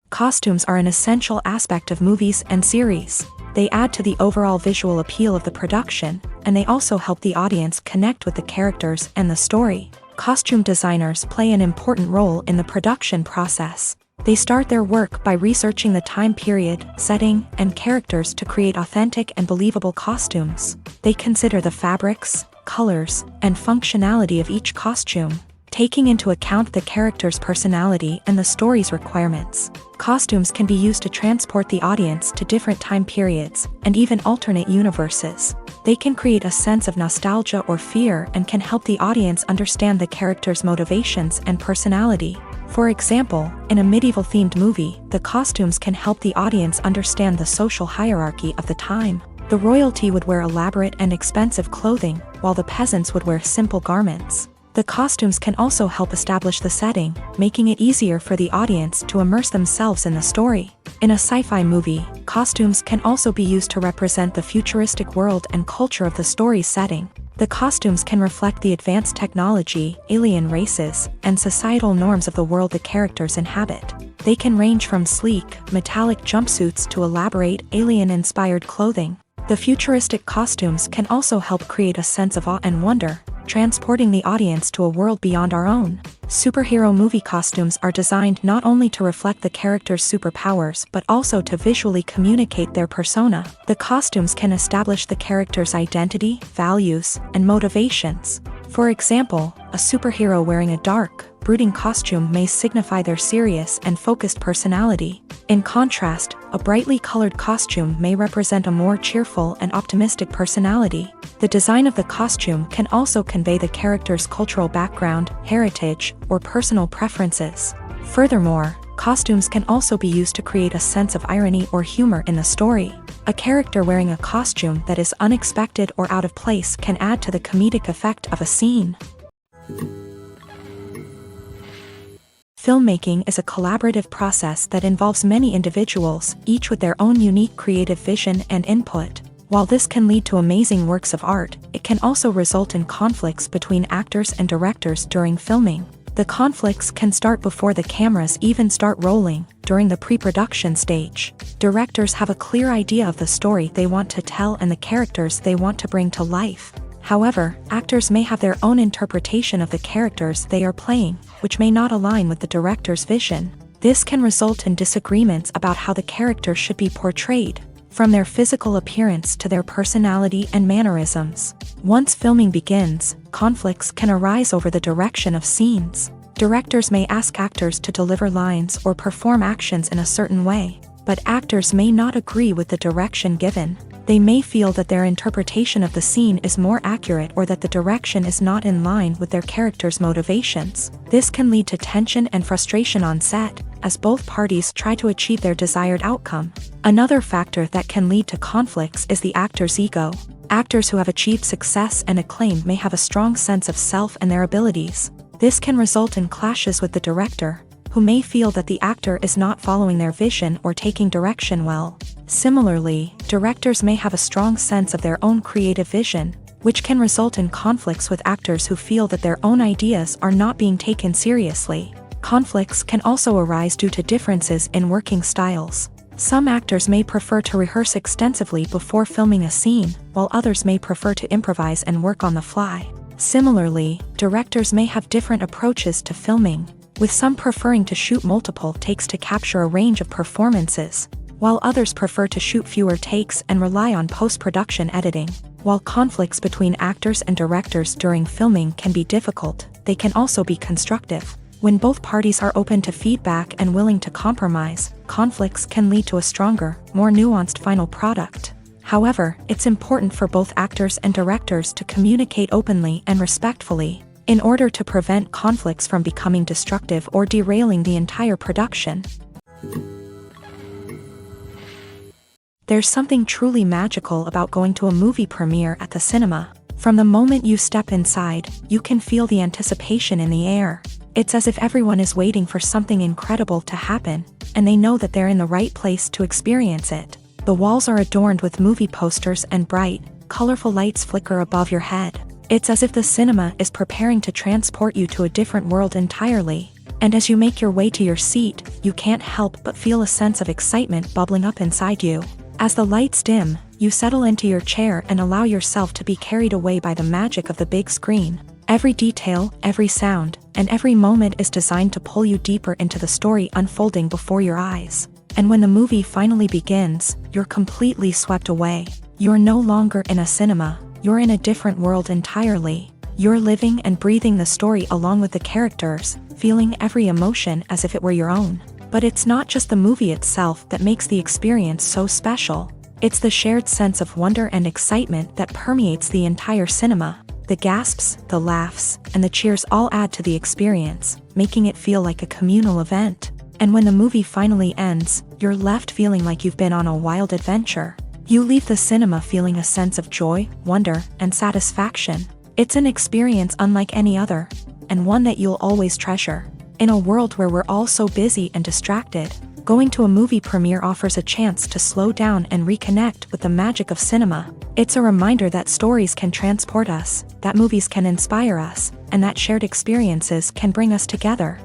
Costumes are an essential aspect of movies and series. They add to the overall visual appeal of the production, and they also help the audience connect with the characters and the story. Costume designers play an important role in the production process. They start their work by researching the time period, setting, and characters to create authentic and believable costumes. They consider the fabrics, colors, and functionality of each costume, taking into account the character's personality and the story's requirements. Costumes can be used to transport the audience to different time periods and even alternate universes. They can create a sense of nostalgia or fear and can help the audience understand the character's motivations and personality. For example, in a medieval-themed movie, the costumes can help the audience understand the social hierarchy of the time. The royalty would wear elaborate and expensive clothing, while the peasants would wear simple garments. The costumes can also help establish the setting, making it easier for the audience to immerse themselves in the story. In a sci-fi movie, costumes can also be used to represent the futuristic world and culture of the story's setting. The costumes can reflect the advanced technology, alien races, and societal norms of the world the characters inhabit. They can range from sleek, metallic jumpsuits to elaborate, alien-inspired clothing. The futuristic costumes can also help create a sense of awe and wonder, transporting the audience to a world beyond our own. Superhero movie costumes are designed not only to reflect the character's superpowers but also to visually communicate their persona. The costumes can establish the character's identity, values, and motivations. For example, a superhero wearing a dark, brooding costume may signify their serious and focused personality. In contrast, a brightly colored costume may represent a more cheerful and optimistic personality. The design of the costume can also convey the character's cultural background, heritage, or personal preferences. Furthermore, costumes can also be used to create a sense of irony or humor in the story. A character wearing a costume that is unexpected or out of place can add to the comedic effect of a scene. Filmmaking is a collaborative process that involves many individuals, each with their own unique creative vision and input. While this can lead to amazing works of art, it can also result in conflicts between actors and directors during filming. The conflicts can start before the cameras even start rolling, during the pre-production stage. Directors have a clear idea of the story they want to tell and the characters they want to bring to life. However, actors may have their own interpretation of the characters they are playing, which may not align with the director's vision. This can result in disagreements about how the character should be portrayed, from their physical appearance to their personality and mannerisms. Once filming begins, conflicts can arise over the direction of scenes. Directors may ask actors to deliver lines or perform actions in a certain way, but actors may not agree with the direction given. They may feel that their interpretation of the scene is more accurate or that the direction is not in line with their character's motivations. This can lead to tension and frustration on set, as both parties try to achieve their desired outcome. Another factor that can lead to conflicts is the actor's ego. Actors who have achieved success and acclaim may have a strong sense of self and their abilities. This can result in clashes with the director, who may feel that the actor is not following their vision or taking direction well. Similarly, directors may have a strong sense of their own creative vision, which can result in conflicts with actors who feel that their own ideas are not being taken seriously. Conflicts can also arise due to differences in working styles. Some actors may prefer to rehearse extensively before filming a scene, while others may prefer to improvise and work on the fly. Similarly, directors may have different approaches to filming, with some preferring to shoot multiple takes to capture a range of performances, while others prefer to shoot fewer takes and rely on post-production editing. While conflicts between actors and directors during filming can be difficult, they can also be constructive. When both parties are open to feedback and willing to compromise, conflicts can lead to a stronger, more nuanced final product. However, it's important for both actors and directors to communicate openly and respectfully, in order to prevent conflicts from becoming destructive or derailing the entire production. There's something truly magical about going to a movie premiere at the cinema. From the moment you step inside, you can feel the anticipation in the air. It's as if everyone is waiting for something incredible to happen, and they know that they're in the right place to experience it. The walls are adorned with movie posters and bright, colorful lights flicker above your head. It's as if the cinema is preparing to transport you to a different world entirely. And as you make your way to your seat, you can't help but feel a sense of excitement bubbling up inside you. As the lights dim, you settle into your chair and allow yourself to be carried away by the magic of the big screen. Every detail, every sound, and every moment is designed to pull you deeper into the story unfolding before your eyes. And when the movie finally begins, you're completely swept away. You're no longer in a cinema, you're in a different world entirely. You're living and breathing the story along with the characters, feeling every emotion as if it were your own. But it's not just the movie itself that makes the experience so special. It's the shared sense of wonder and excitement that permeates the entire cinema. The gasps, the laughs, and the cheers all add to the experience, making it feel like a communal event. And when the movie finally ends, you're left feeling like you've been on a wild adventure. You leave the cinema feeling a sense of joy, wonder, and satisfaction. It's an experience unlike any other, and one that you'll always treasure. In a world where we're all so busy and distracted, going to a movie premiere offers a chance to slow down and reconnect with the magic of cinema. It's a reminder that stories can transport us, that movies can inspire us, and that shared experiences can bring us together.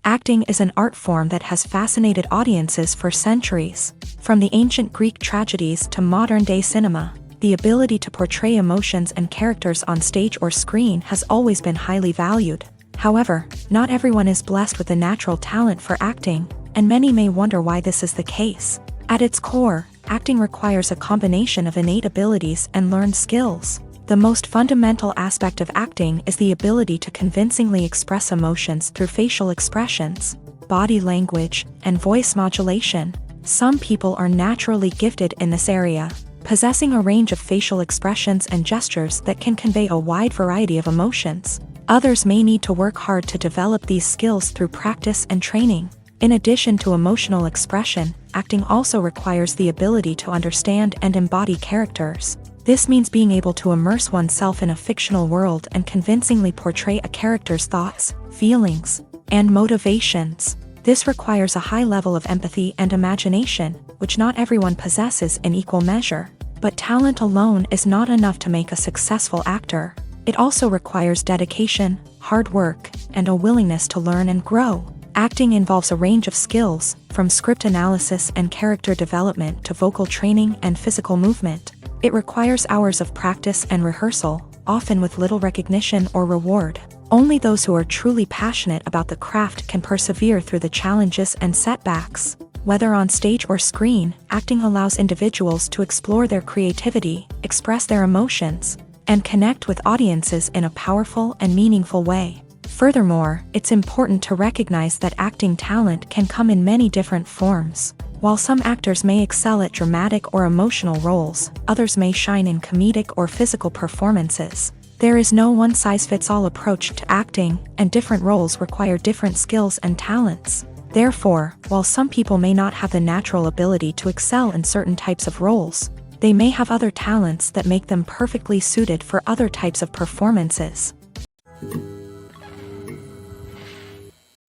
Acting is an art form that has fascinated audiences for centuries. From the ancient Greek tragedies to modern-day cinema, the ability to portray emotions and characters on stage or screen has always been highly valued. However, not everyone is blessed with a natural talent for acting, and many may wonder why this is the case. At its core, acting requires a combination of innate abilities and learned skills. The most fundamental aspect of acting is the ability to convincingly express emotions through facial expressions, body language, and voice modulation. Some people are naturally gifted in this area, possessing a range of facial expressions and gestures that can convey a wide variety of emotions. Others may need to work hard to develop these skills through practice and training. In addition to emotional expression, acting also requires the ability to understand and embody characters. This means being able to immerse oneself in a fictional world and convincingly portray a character's thoughts, feelings, and motivations. This requires a high level of empathy and imagination, which not everyone possesses in equal measure. But talent alone is not enough to make a successful actor. It also requires dedication, hard work, and a willingness to learn and grow. Acting involves a range of skills, from script analysis and character development to vocal training and physical movement. It requires hours of practice and rehearsal, often with little recognition or reward. Only those who are truly passionate about the craft can persevere through the challenges and setbacks. Whether on stage or screen, acting allows individuals to explore their creativity, express their emotions, and connect with audiences in a powerful and meaningful way. Furthermore, it's important to recognize that acting talent can come in many different forms. While some actors may excel at dramatic or emotional roles, others may shine in comedic or physical performances. There is no one-size-fits-all approach to acting, and different roles require different skills and talents. Therefore, while some people may not have the natural ability to excel in certain types of roles, they may have other talents that make them perfectly suited for other types of performances.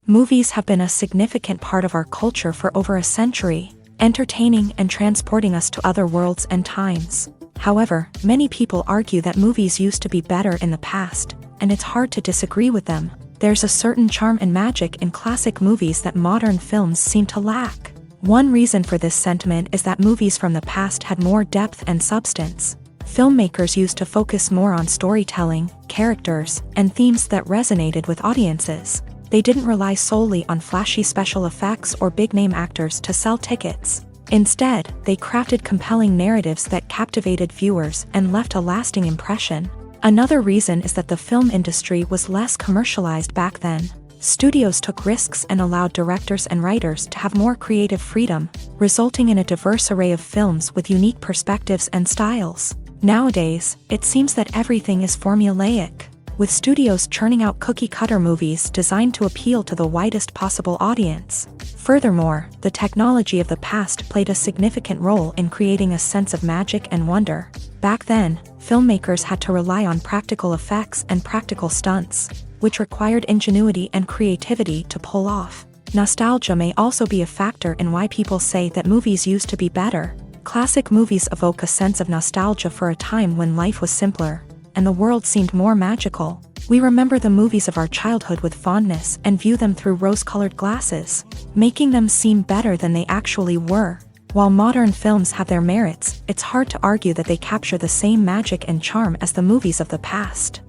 Movies have been a significant part of our culture for over a century, entertaining and transporting us to other worlds and times. However, many people argue that movies used to be better in the past, and it's hard to disagree with them. There's a certain charm and magic in classic movies that modern films seem to lack. One reason for this sentiment is that movies from the past had more depth and substance. Filmmakers used to focus more on storytelling, characters, and themes that resonated with audiences. They didn't rely solely on flashy special effects or big-name actors to sell tickets. Instead, they crafted compelling narratives that captivated viewers and left a lasting impression. Another reason is that the film industry was less commercialized back then. Studios took risks and allowed directors and writers to have more creative freedom, resulting in a diverse array of films with unique perspectives and styles. Nowadays, it seems that everything is formulaic, with studios churning out cookie-cutter movies designed to appeal to the widest possible audience. Furthermore, the technology of the past played a significant role in creating a sense of magic and wonder. Back then, filmmakers had to rely on practical effects and practical stunts, which required ingenuity and creativity to pull off. Nostalgia may also be a factor in why people say that movies used to be better. Classic movies evoke a sense of nostalgia for a time when life was simpler, and the world seemed more magical. We remember the movies of our childhood with fondness and view them through rose-colored glasses, making them seem better than they actually were. While modern films have their merits, it's hard to argue that they capture the same magic and charm as the movies of the past.